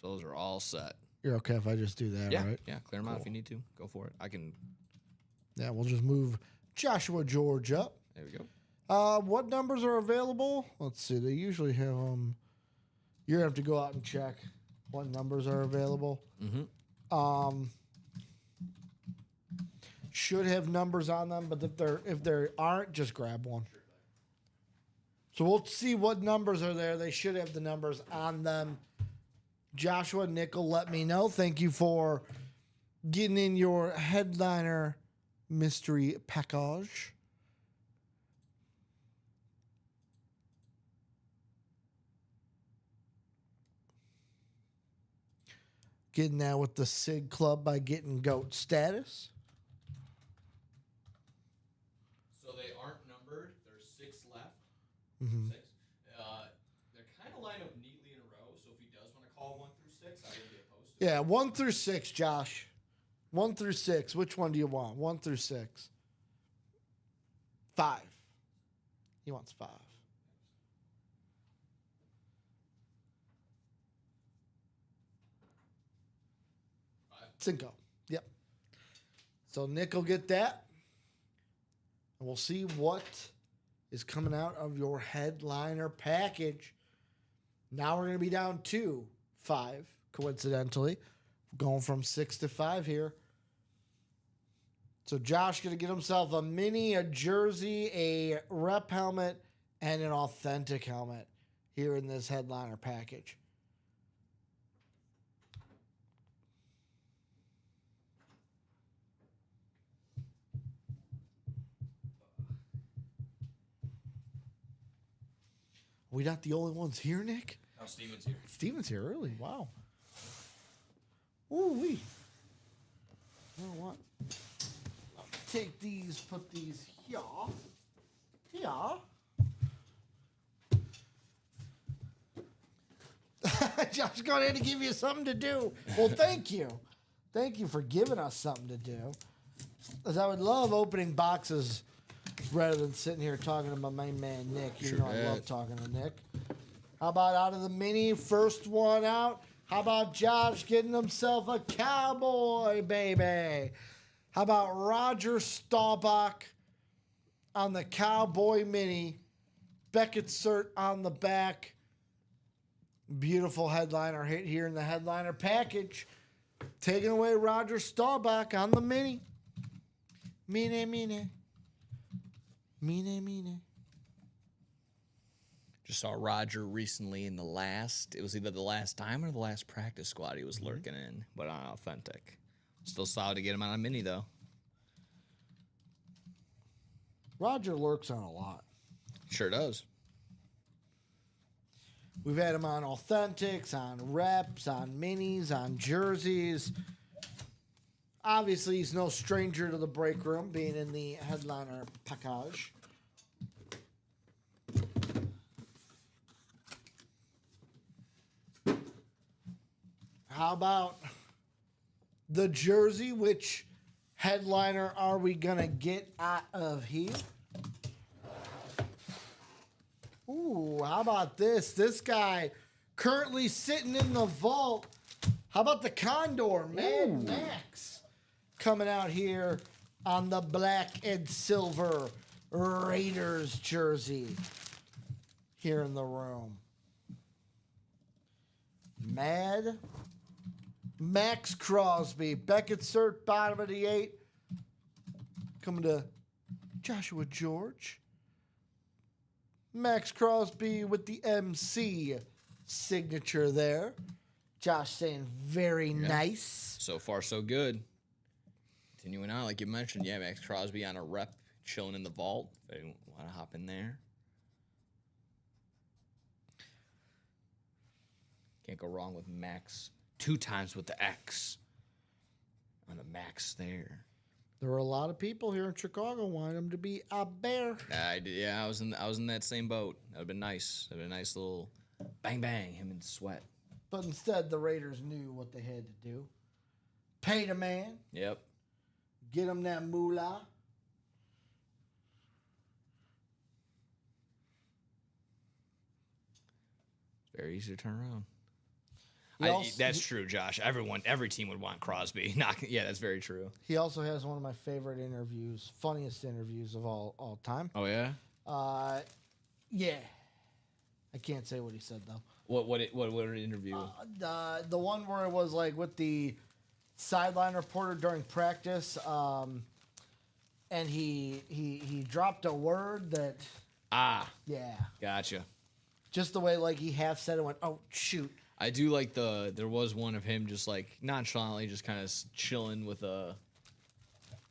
So those are all set. You're okay if I just do that, Yeah, right? yeah, clear them out if Cool. you need to. Go for it. I can. Yeah, we'll just move Joshua George up. There we go. What numbers are available? Let's see. They usually have them. You're gonna have to go out and check what numbers are available. Mm-hmm. Should have numbers on them, but if there aren't, just grab one. So we'll see what numbers are there. They should have the numbers on them. Joshua Nickel, let me know. Thank you for getting in your headliner mystery package. Getting that with the SIG Club by getting GOAT status. So they aren't numbered. There's 6 left. Mhm. 6. They're kind of lined up neatly in a row. So if he does want to call 1 through 6, I would be opposed to it. Yeah, 1 through 6, Josh. 1 through 6. Which one do you want? 1 through 6. 5. He wants 5. Cinco. Yep. So Nick will get that. And we'll see what is coming out of your headliner package. Now we're going to be down to 5, coincidentally. Going from 6 to 5 here. So Josh going to get himself a mini, a jersey, a rep helmet, and an authentic helmet here in this headliner package. We not the only ones here, Nick? Oh, Steven's here. Steven's here early. Wow. Ooh wee. You know what? I'll take these, put these here. Here. Josh got in to give you something to do. Well, thank you. Thank you for giving us something to do. As I would love opening boxes rather than sitting here talking to my main man, Nick. You Sure know I did. love talking to Nick. How about out of the mini, first one out? How about Josh getting himself a cowboy, baby? How about Roger Staubach on the cowboy mini? Beckett cert on the back. Beautiful headliner hit here in the headliner package. Taking away Roger Staubach on the mini. Mini, mini. Mini, mini. Just saw Roger recently in it was either the last time or the last practice squad he was lurking in, but on authentic. Still solid to get him on a mini, though. Roger lurks on a lot. Sure does. We've had him on authentics, on reps, on minis, on jerseys. Obviously, he's no stranger to the break room, being in the headliner package. How about the jersey? Which headliner are we going to get out of here? Ooh, how about this? This guy currently sitting in the vault. How about the Condor, Mad Max, coming out here on the black and silver Raiders jersey here in the room. Mad Max Crosby, Beckett Cert, bottom of the 8. Coming to Joshua George. Max Crosby with the MC signature there. Josh saying very nice. So far, so good. Continuing on, like you mentioned, yeah, Max Crosby on a rep, chilling in the vault. If they want to hop in there. Can't go wrong with Max. 2 times with the X on the Max there. There were a lot of people here in Chicago wanting him to be a Bear. I did, yeah, I was in that same boat. That would have been nice. That would have been a nice little bang bang, him in Sweat. But instead, the Raiders knew what they had to do. Pay the man. Yep. Get him that moolah. It's very easy to turn around. That's true, Josh. Every team would want Crosby. Yeah, that's very true. He also has one of my favorite interviews, funniest interviews of all time. Oh yeah. Yeah. I can't say what he said though. What an interview? The one where it was like with the sideline reporter during practice, and he dropped a word that yeah, Gotcha. just the way like he half said it, went, oh shoot. I do like there was one of him just like nonchalantly just kind of chilling with a.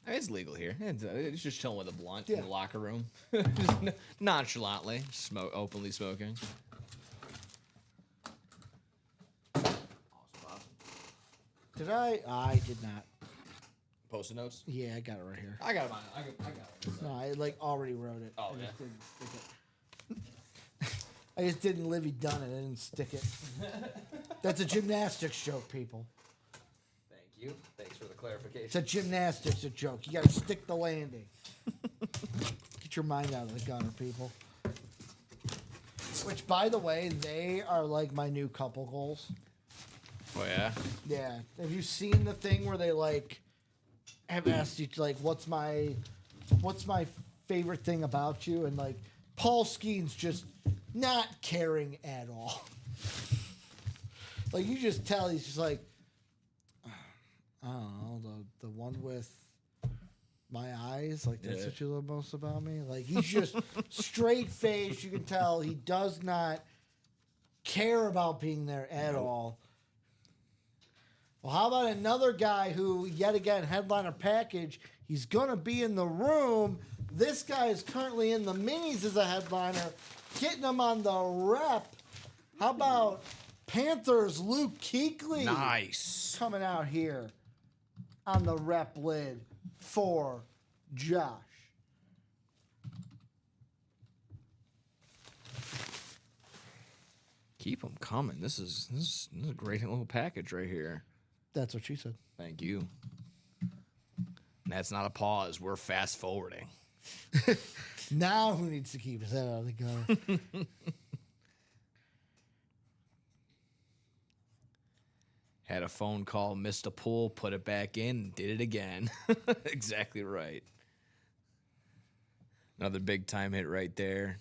I mean, it's legal here. It's just chilling with a blunt in the locker room, just nonchalantly, openly smoking. Did I? I did not. Post-it notes. Yeah, I got it right here. I got it. I got it. No, I like already wrote it. Oh, I yeah. just didn't stick it. I just didn't Livy done it. I didn't stick it. That's a gymnastics joke, people. Thank you. Thanks for the clarification. It's a gymnastics joke. You got to stick the landing. Get your mind out of the gutter, people. Which, by the way, they are like my new couple goals. Oh yeah. Yeah. Have you seen the thing where they like have asked each like, what's my favorite thing about you? And like Paul Skeen's just not caring at all. Like you just tell he's just like, I don't know, the one with my eyes, like that's what you love most about me. Like he's just straight face. You can tell he does not care about being there at all. Well, how about another guy who, yet again, headliner package, he's going to be in the room. This guy is currently in the minis as a headliner, getting him on the rep. How about Panthers Luke Kuechly? Nice. Coming out here on the rep lid for Josh. Keep them coming. This is a great little package right here. That's what she said. Thank you. And that's not a pause. We're fast forwarding. Now who needs to keep his head out of the gutter? Had a phone call, missed a pull, put it back in, did it again. Exactly right. Another big time hit right there.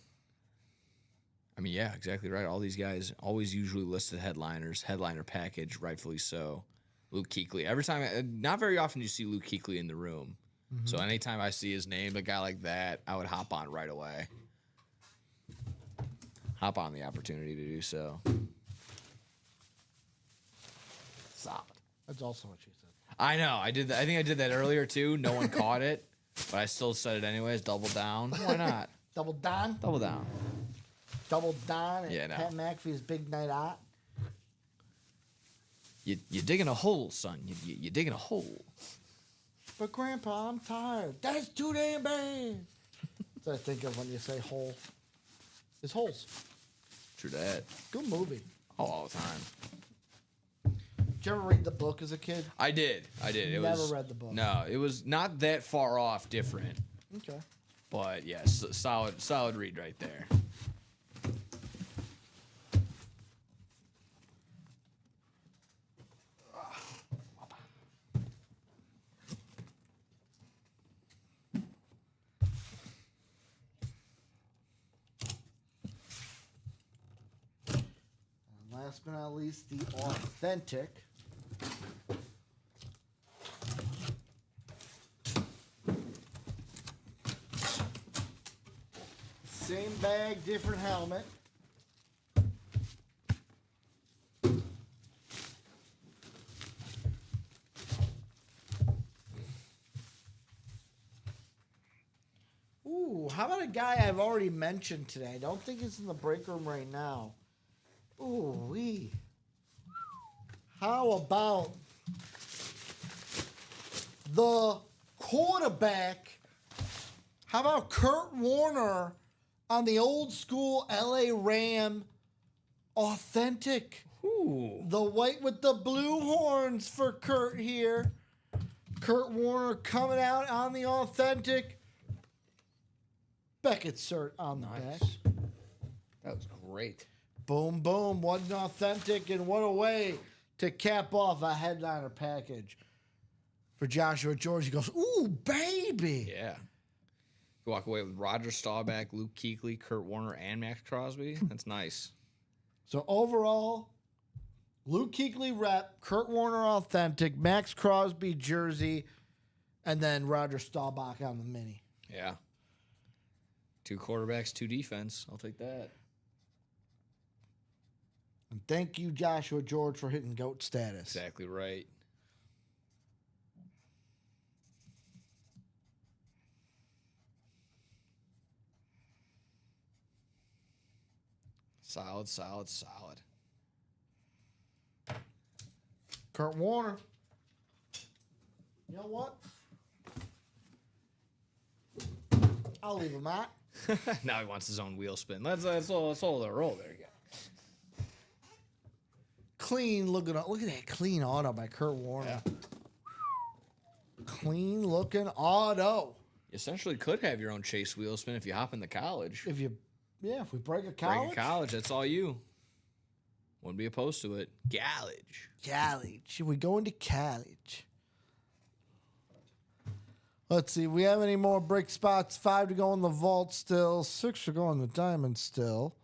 I mean, yeah, exactly right. All these guys always usually listed headliners, headliner package, rightfully so. Luke Kuechly. Every time, not very often you see Luke Kuechly in the room. Mm-hmm. So anytime I see his name, a guy like that, I would hop on right away. Hop on the opportunity to do so. Solid. That's also what she said. I know. I did. I think I did that earlier too. No one caught it, but I still said it anyways. Double down. Why not? Double down? Double down. Double down at Pat McAfee's big night out. You're digging a hole, son. You're digging a hole. But Grandpa, I'm tired. That's too damn bad. That's what I think of when you say hole. It's holes. True that. Good movie. All the time. Did you ever read the book as a kid? I did. It Never was read the book. No, it was not that far off different. Okay. But yes, solid read right there. And last but not least, the authentic. Same bag, different helmet. Ooh, how about a guy I've already mentioned today? I don't think he's in the break room right now. Ooh, wee. How about the quarterback? How about Kurt Warner on the old school LA Ram authentic? Ooh. The white with the blue horns for Kurt here. Kurt Warner coming out on the authentic. Beckett cert on the back. That was great. Boom, boom. What an authentic and what a way to cap off a headliner package. For Joshua George, he goes, ooh, baby. Yeah. You walk away with Roger Staubach, Luke Kuechly, Kurt Warner, and Max Crosby. That's nice. So overall, Luke Kuechly rep, Kurt Warner authentic, Max Crosby jersey, and then Roger Staubach on the mini. Yeah. 2 quarterbacks, 2 defense. I'll take that. And thank you, Joshua George, for hitting GOAT status. Exactly right. Solid. Kurt Warner. You know what? I'll leave him at. Now he wants his own wheel spin. That's all the roll there. Yeah. Clean looking. Look at that clean auto by Kurt Warner. Yeah. Clean looking auto. You essentially could have your own Chase wheel spin if you hop into college. If we break a college. Break a college, that's all you. Wouldn't be opposed to it. College. We go into college. Let's see. We have any more brick spots? 5 to go in the vault still. 6 to go in the diamond still.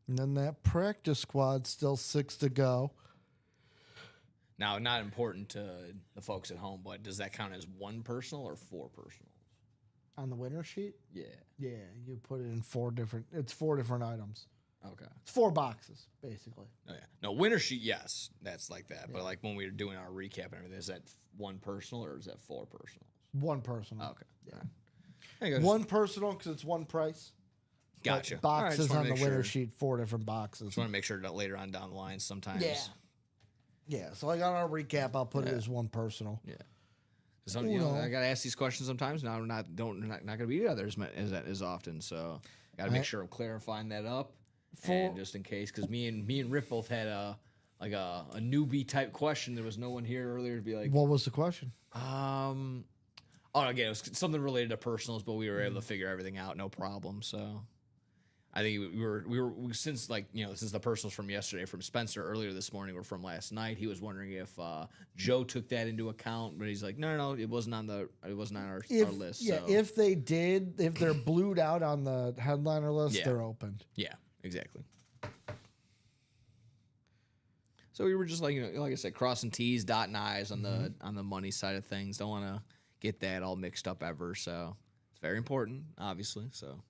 And then that practice squad still 6 to go. Now, not important to the folks at home, but does that count as 1 personal or 4 personals? On the winner sheet? Yeah. Yeah, you put it in 4 different. It's 4 different items. Okay. It's 4 boxes, basically. Oh, yeah. No, winner sheet, yes. That's like that. Yeah. But like when we were doing our recap and everything, is that 1 personal or is that 4 personals? 1 personal. Okay. Yeah. Right. 1 personal because it's 1 price. Gotcha. But boxes on on the winner sheet, 4 different boxes. Just want to make sure that later on down the line, sometimes. Yeah. Yeah. So like on our recap, I'll put it as 1 personal. Yeah. Some, you know, I gotta ask these questions sometimes. Now we're not gonna be together as often, so gotta make sure I'm clarifying that up. And just in case, because me and Rip both had a newbie type question. There was no one here earlier to be like, what was the question? oh, again, it was something related to personals, but we were able to figure everything out, no problem. So I think we were since the personals from yesterday from Spencer earlier this morning were from last night. He was wondering if Joe took that into account, but he's like, no, it wasn't on our list. Yeah, so. if they did, if they're blued out on the headliner list, they're opened. Yeah, exactly. So we were just like I said, crossing T's, dotting I's on the money side of things. Don't want to get that all mixed up ever. So it's very important, obviously. So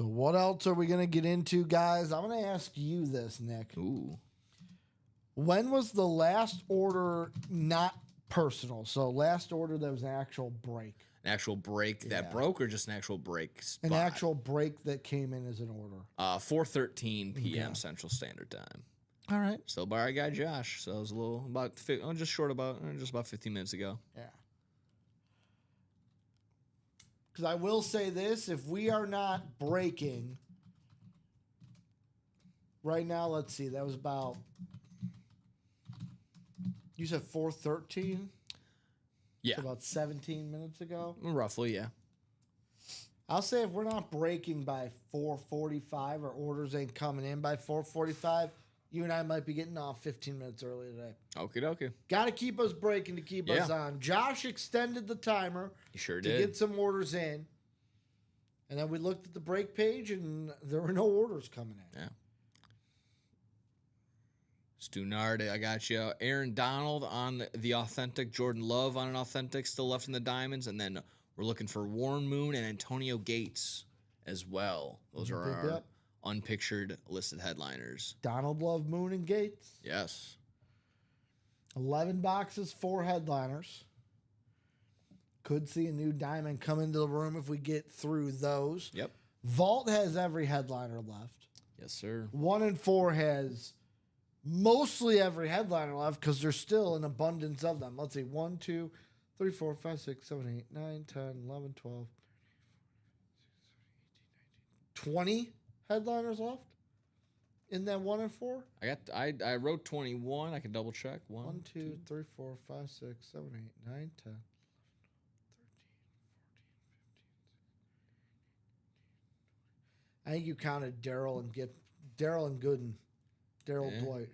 what else are we going to get into, guys? I'm going to ask you this, Nick. Ooh. When was the last order not personal? So last order that was an actual break. An actual break that broke, or just an actual break spot? An actual break that came in as an order. 4:13 p.m. Central Standard Time. All right. Still by our guy Josh. So it was a little just about 15 minutes ago. Yeah. Because I will say this, if we are not breaking right now, let's see, that was about, you said 4:13? Yeah, So about 17 minutes ago. roughly. Yeah. I'll say if we're not breaking by 4:45 or orders ain't coming in by 4:45, you and I might be getting off 15 minutes early today. Okie dokie. Got to keep us breaking to keep us Yeah. on. Josh extended the timer You sure to did. get some orders in. And then we looked at the break page and there were no orders coming in. Yeah. Stu Nard, I got you. Aaron Donald on the authentic. Jordan Love on an authentic, still left in the diamonds. And then we're looking for Warren Moon and Antonio Gates as well. Those are Yep, our yep. unpictured listed headliners. Donald Love, Moon, and Gates. Yes. 11 boxes, 4 headliners. Could see a new diamond come into the room if we get through those. Yep. Vault has every headliner left. Yes, sir. 1 and 4 has mostly every headliner left because there's still an abundance of them. Let's see. 1, 2, 3, 4, 5, 6, 7, 8, 9, 10, 11, 12, 20 headliners left in that 1 and 4. I wrote 21. I can double check. 1, 2, 3, 4, 5, 6, 7, 8, 9, 10. 13, 14, 15. I think you counted Daryl and Gooden. Daryl Yeah. Dwight.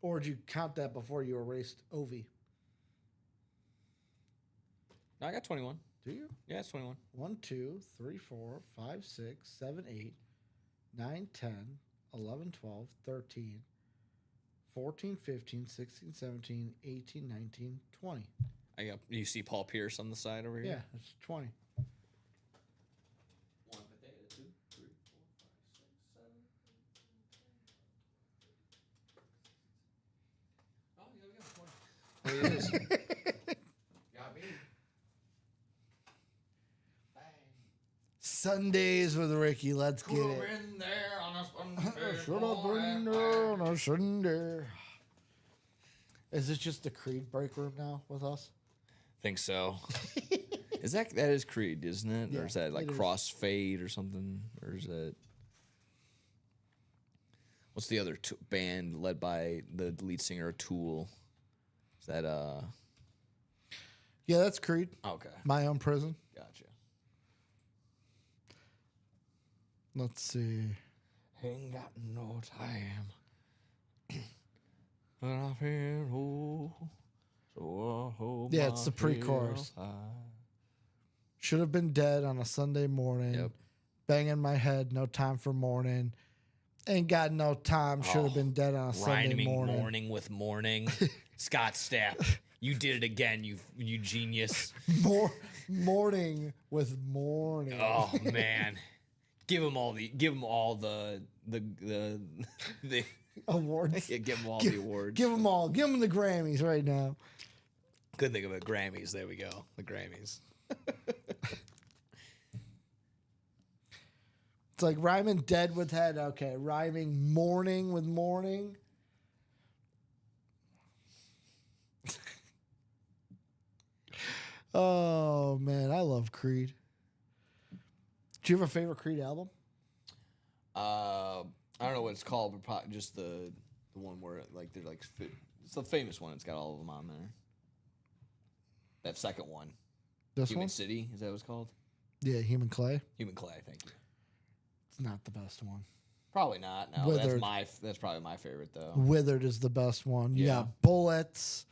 Or did you count that before you erased Ovi? No, I got 21. Do you? Yeah, it's 21. 1, 2, 3, 4, 5, 6, 7, 8, 9, 10, 11, 12, 13, 14, 15, 16, 17, 18, 19, 20. I got. You see Paul Pierce on the side over here. Yeah, it's 20. 1 potato, 2, 3, 4, 5, 6, 7. Oh, yeah, we got 20. There it is. Got me. Bang. Sundays with Ricky. Let's get it. In there on a Sunday Should have been there on a Sunday. Is this just the Creed break room now with us? Think so. That is Creed, isn't it? Yeah, or is that like it is. Crossfade or something? Or is that what's the other band led by the lead singer of Tool? Is that Yeah, that's Creed. okay? My Own Prison. Gotcha. Let's see. Ain't got no time. But I feel so I hold Yeah, it's the my pre-chorus. head high. Should have been dead on a Sunday morning. Yep. Banging my head, no time for morning. Ain't got no time. Should have been dead on a Sunday Rhyming morning. morning with morning. Scott Stapp, you did it again, you genius. Morning with morning. Oh man, give them all the Awards. yeah, give them all the awards. Give them all. Give them the Grammys right now. Couldn't think of it. Grammys. There we go. The Grammys. It's like rhyming dead with head. Okay, rhyming morning with morning. Oh man, I love Creed. Do you have a favorite Creed album? I don't know what it's called, but probably just the one where like they're like it's the famous one. It's got all of them on there. That second one, This Human one? City, is that what it's called? Yeah, Human Clay. Human Clay. Thank you. It's not the best one. Probably not. No, Withered. that's probably my favorite though. Withered is the best one. You Yeah. got Bullets.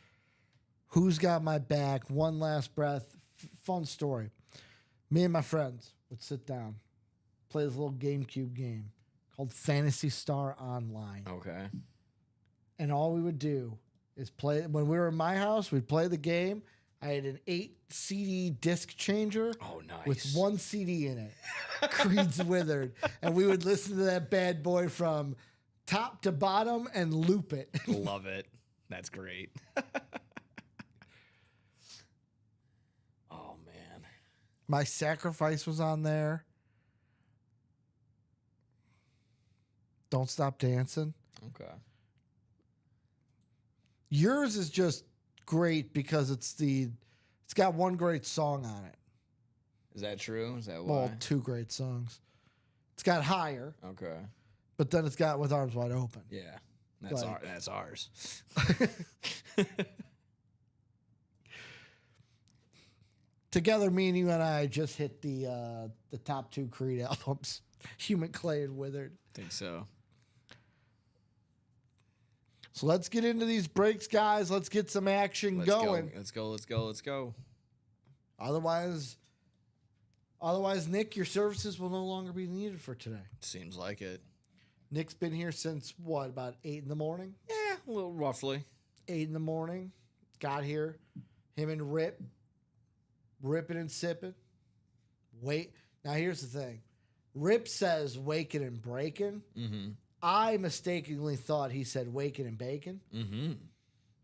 Who's Got My Back? One Last Breath. Fun story. Me and my friends would sit down, play this little GameCube game called Fantasy Star Online. Okay. And all we would do is play. When we were in my house, we'd play the game. I had an 8 CD disc changer Oh, nice. with 1 CD in it. Creed's Withered. And we would listen to that bad boy from top to bottom and loop it. Love it. That's great. Oh man. My Sacrifice was on there. Don't Stop Dancing. Okay. Yours is just great because it's got one great song on it. Is that true? Is that why? Well, two great songs. It's got Higher, Okay. but then it's got With Arms Wide Open. Yeah. That's Like- that's ours. Together, me and you and I just hit the top two Creed albums, Human Clay and Withered. Think so. So let's get into these breaks, guys. Let's get some action going. Let's go. Otherwise, Nick, your services will no longer be needed for today. Seems like it. Nick's been here since what, about 8 in the morning? Yeah, a little roughly. 8 in the morning. Got here. Him and Rip. Ripping and sipping. Wait. Now here's the thing. Rip says waking and breaking. Mm-hmm. I mistakenly thought he said waking and bacon. Mm-hmm.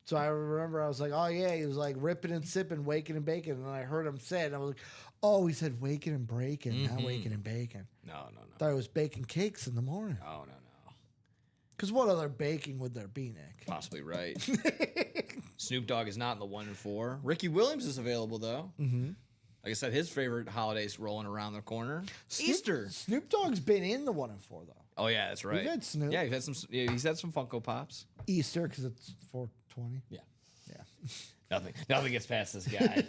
So I remember I was like, oh yeah, he was like ripping and sipping, waking and bacon. And I heard him say it. And I was like, oh, he said waking and breaking, not waking and bacon. No. Thought it was baking cakes in the morning. No. Because what other baking would there be, Nick? Possibly right. Snoop Dogg is not in the 1 and 4. Ricky Williams is available though. Mm-hmm. Like I said, his favorite holiday's rolling around the corner. Easter. Snoop Dogg's been in the 1 and 4 though. Oh yeah, that's right. We've had Snoop. Yeah, he's had some Funko Pops. Easter because it's 420. Yeah. Yeah. Nothing gets past this guy.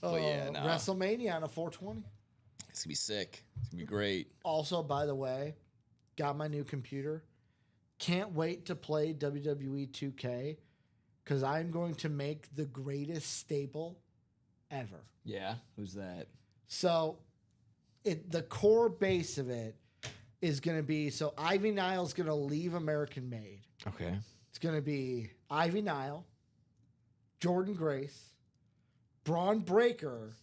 But yeah, no. WrestleMania on a 420. It's gonna be sick. It's gonna be great. Also, by the way, got my new computer. Can't wait to play WWE 2K because I'm going to make the greatest staple ever. Yeah. Who's that? So, the core base of it is going to be so Ivy Nile's going to leave American Made. Okay. It's going to be Ivy Nile, Jordan Grace, Braun Breaker,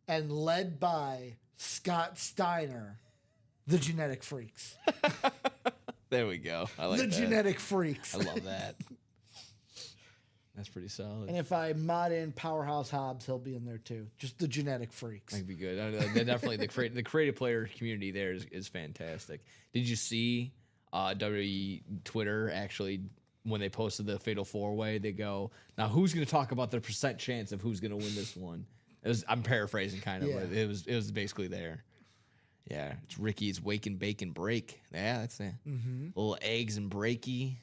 and led by Scott Steiner, the Genetic Freaks. There we go. I like The that. Genetic Freaks. I love that. That's pretty solid. And if I mod in Powerhouse Hobbs, he'll be in there too. Just the Genetic Freaks. That'd be good. They're definitely the creative player community there is fantastic. Did you see WWE Twitter actually when they posted the Fatal 4-Way? They go, now who's going to talk about the percent chance of who's going to win this one? I'm paraphrasing kind of, but it was basically there. Yeah, it's Ricky's Wake and Bake and Break. Yeah, that's it. Little eggs and breaky.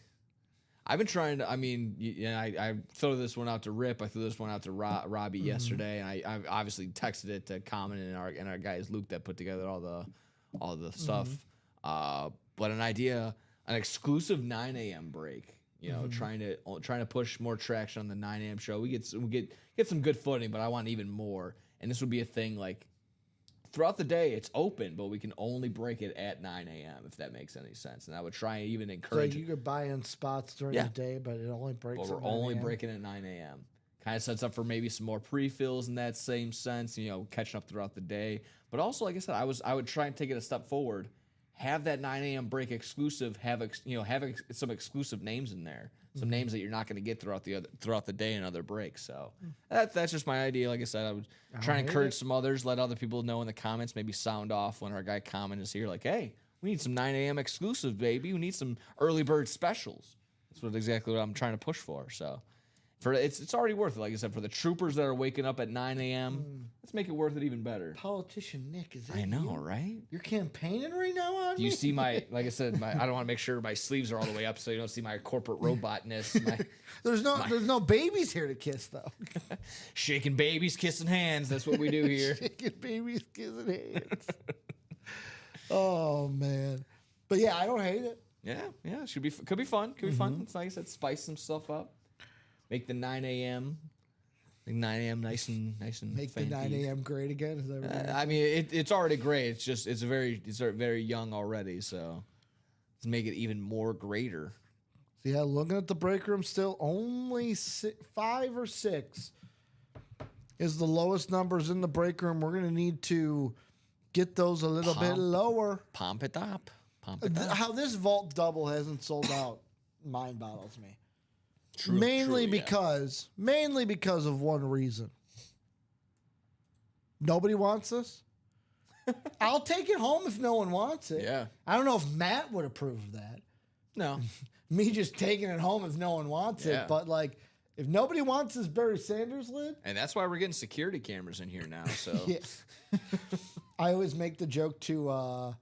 I've been trying to. I mean, I threw this one out to Rip. I threw this one out to Robbie yesterday, and I obviously texted it to Common and our guys Luke that put together all the stuff. But an exclusive 9 a.m. break. You know, trying to push more traction on the 9 a.m. show. We get some good footing, but I want even more. And this would be a thing like throughout the day it's open, but we can only break it at 9 a.m. if that makes any sense. And I would try and even So encourage. you could buy in spots during the day, but it only breaks. But we're at 9 only a.m. breaking at 9 a.m. Kind of sets up for maybe some more pre-fills in that same sense, you know, catching up throughout the day. But also, like I said, I would try and take it a step forward. Have that 9 a.m. break exclusive. Have some exclusive names in there. Some names that you're not going to get throughout the day and other breaks. So that's just my idea. Like I said, I would try and encourage some others. Let other people know in the comments. Maybe sound off when our guy Common is here. Like, hey, we need some 9 a.m. exclusive, baby. We need some early bird specials. That's exactly what I'm trying to push for. So. It's already worth it, like I said, for the troopers that are waking up at 9 a.m. Let's make it worth it even better. Politician Nick, is that I know, you? right? You're campaigning right now on Do you me? see my, like I said, I don't want to make sure my sleeves are all the way up so you don't see my corporate robotness. There's no babies here to kiss though. Shaking babies, kissing hands. That's what we do here. Shaking babies, kissing hands. Oh man, but yeah, I don't hate it. Yeah, could be fun. Could be fun. It's like I said, spice some stuff up. Make the 9 a.m. nice and Make funky. the 9 a.m. great again. Is that what you're I mean, it's already great. It's very young already. So let's make it even more greater. So yeah, looking at the break room, still only 5 or 6 is the lowest numbers in the break room. We're gonna need to get those a little bit lower. Pump it up. How this vault double hasn't sold out mind boggles me. True, mainly yeah. because of one reason. Nobody wants this. I'll take it home if no one wants it. Yeah. I don't know if Matt would approve of that, No. Me just taking it home if no one wants Yeah. it. But like, if nobody wants this Barry Sanders lid, And that's why we're getting security cameras in here now. So yeah. I always make the joke to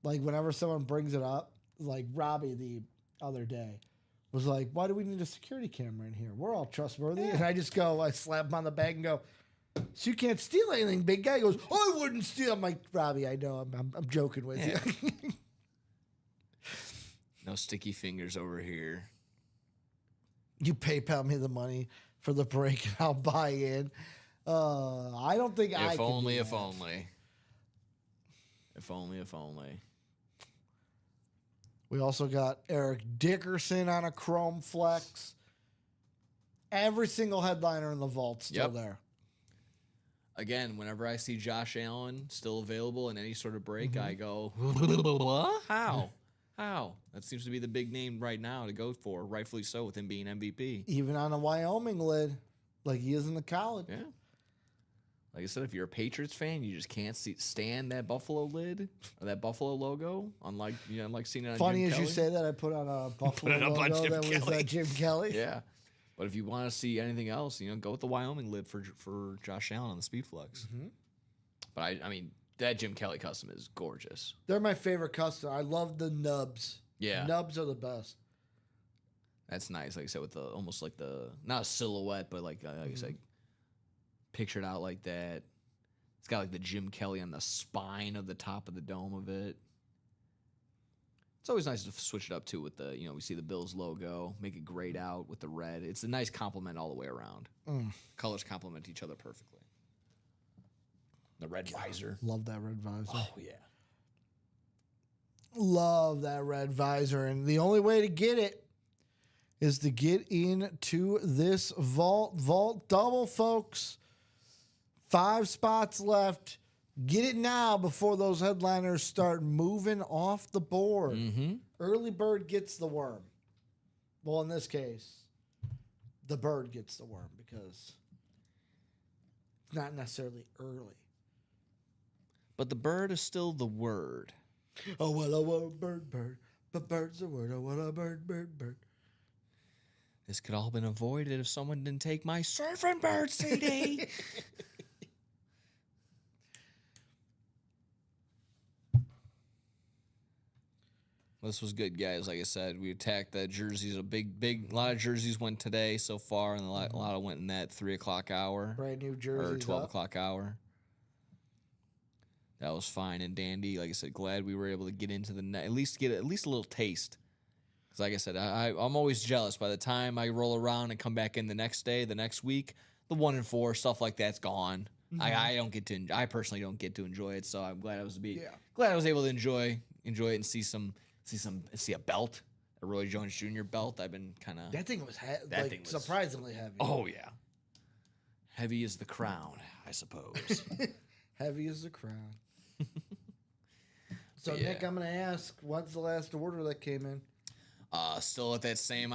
like whenever someone brings it up, like Robbie the other day was like, "Why do we need a security camera in here? We're all trustworthy." And I just go, I slap him on the back and go, "So you can't steal anything, big guy." He goes, "I wouldn't steal." I'm like, Robbie, I know, I'm joking with you. no sticky fingers over here. You PayPal me the money for the break and I'll buy in. I don't think I If can only, do if that. only. If only, if only. We also got Eric Dickerson on a Chrome Flex. Every single headliner in the vault still Yep. there. Again, whenever I see Josh Allen still available in any sort of break, Mm-hmm. I go, what? How? How? That seems to be the big name right now to go for, rightfully so, with him being MVP. Even on a Wyoming lid, like he is in the college. Yeah. Like I said, if you're a Patriots fan, you just can't stand that Buffalo lid or that Buffalo logo. Unlike seeing it on Funny Jim as you Kelly. say that, I put on a Buffalo it up on logo Jim that was Kelly. Jim Kelly. Yeah. But if you want to see anything else, go with the Wyoming lid for Josh Allen on the Speedflex. Mm-hmm. But I mean, that Jim Kelly custom is gorgeous. They're my favorite custom. I love the nubs. Yeah. Nubs are the best. That's nice. Like I said, with the almost like the not a silhouette, but like I said, pictured out like that. It's got like the Jim Kelly on the spine of the top of the dome of it. It's always nice to switch it up too with the we see the Bills logo, make it grayed out with the red. It's a nice compliment all the way around. Colors complement each other perfectly. The red visor. Love that red visor. Oh yeah. Love that red visor. And the only way to get it is to get into this vault double, folks. 5 spots left. Get it now before those headliners start moving off the board. Mm-hmm. Early bird gets the worm. Well, in this case, the bird gets the worm because it's not necessarily early. But the bird is still the word. Oh, what a word, bird. But bird's a word. Oh, what a bird. This could all been avoided if someone didn't take my Surfing Bird CD. This was good, guys. Like I said, we attacked the jerseys. A lot of jerseys went today so far, and a lot of went in that 3 o'clock hour Brand new jerseys or 12 up. o'clock hour. That was fine and dandy. Like I said, glad we were able to get into at least get a little taste. Because like I said, I'm always jealous. By the time I roll around and come back in the next day, the next week, the 1 and 4 stuff like that's gone. I personally don't get to enjoy it. So I'm glad glad I was able to enjoy it and see a belt, a Roy Jones Jr. belt. I've been kind of That thing was thing was- surprisingly heavy. oh yeah, heavy as the crown, I suppose. Heavy as the crown. So, Yeah. Nick, I'm going to ask, what's the last order that came in? Still at that same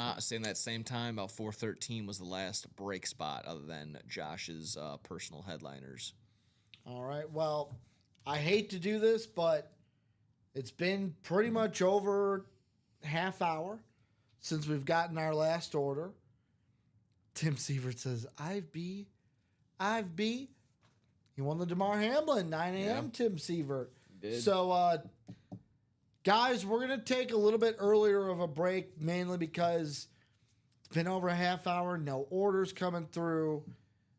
time, about 4:13 was the last break spot, other than Josh's personal headliners. All right. Well, I hate to do this, but it's been pretty much over half hour since we've gotten our last order. Tim Sievert says, I've B. He won the DeMar Hamlin, 9 a.m. Yeah. Tim Sievert. did. So, guys, we're going to take a little bit earlier of a break, mainly because it's been over a half hour, no orders coming through.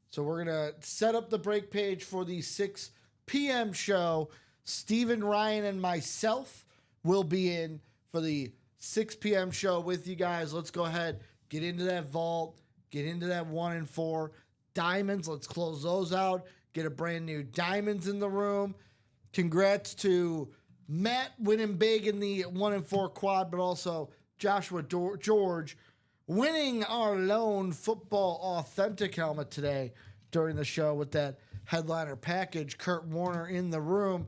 So we're going to set up the break page for the 6 p.m. show. Steven, Ryan, and myself will be in for the 6 p.m. show with you guys. Let's go ahead, get into that vault, get into that 1 and 4 diamonds. Let's close those out, get a brand new diamonds in the room. Congrats to Matt winning big in the 1 and 4 quad, but also Joshua George winning our lone football authentic helmet today during the show with that headliner package. Kurt Warner in the room.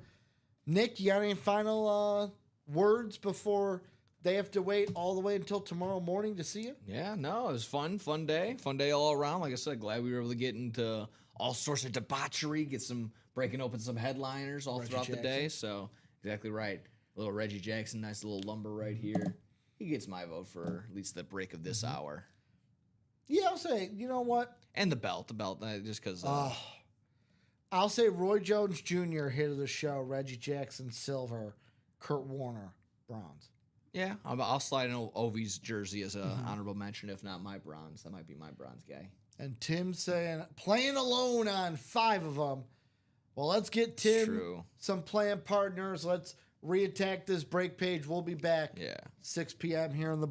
Nick, you got any final words before they have to wait all the way until tomorrow morning to see you? Yeah, no, it was fun day all around. Like I said, glad we were able to get into all sorts of debauchery, breaking open some headliners all Reggie throughout the day. Jackson. So exactly right, little Reggie Jackson, nice little lumber right here. he gets my vote for at least the break of this hour. Yeah, I'll say, you know what? And the belt, just because. I'll say Roy Jones Jr., hit of the show, Reggie Jackson, silver, Kurt Warner, bronze. Yeah, I'll slide in Ovi's jersey as an honorable mention, if not my bronze. That might be my bronze guy. And Tim saying, playing alone on 5 of them. Well, let's get Tim some playing partners. Let's reattack this break page. We'll be back 6 p.m. here in the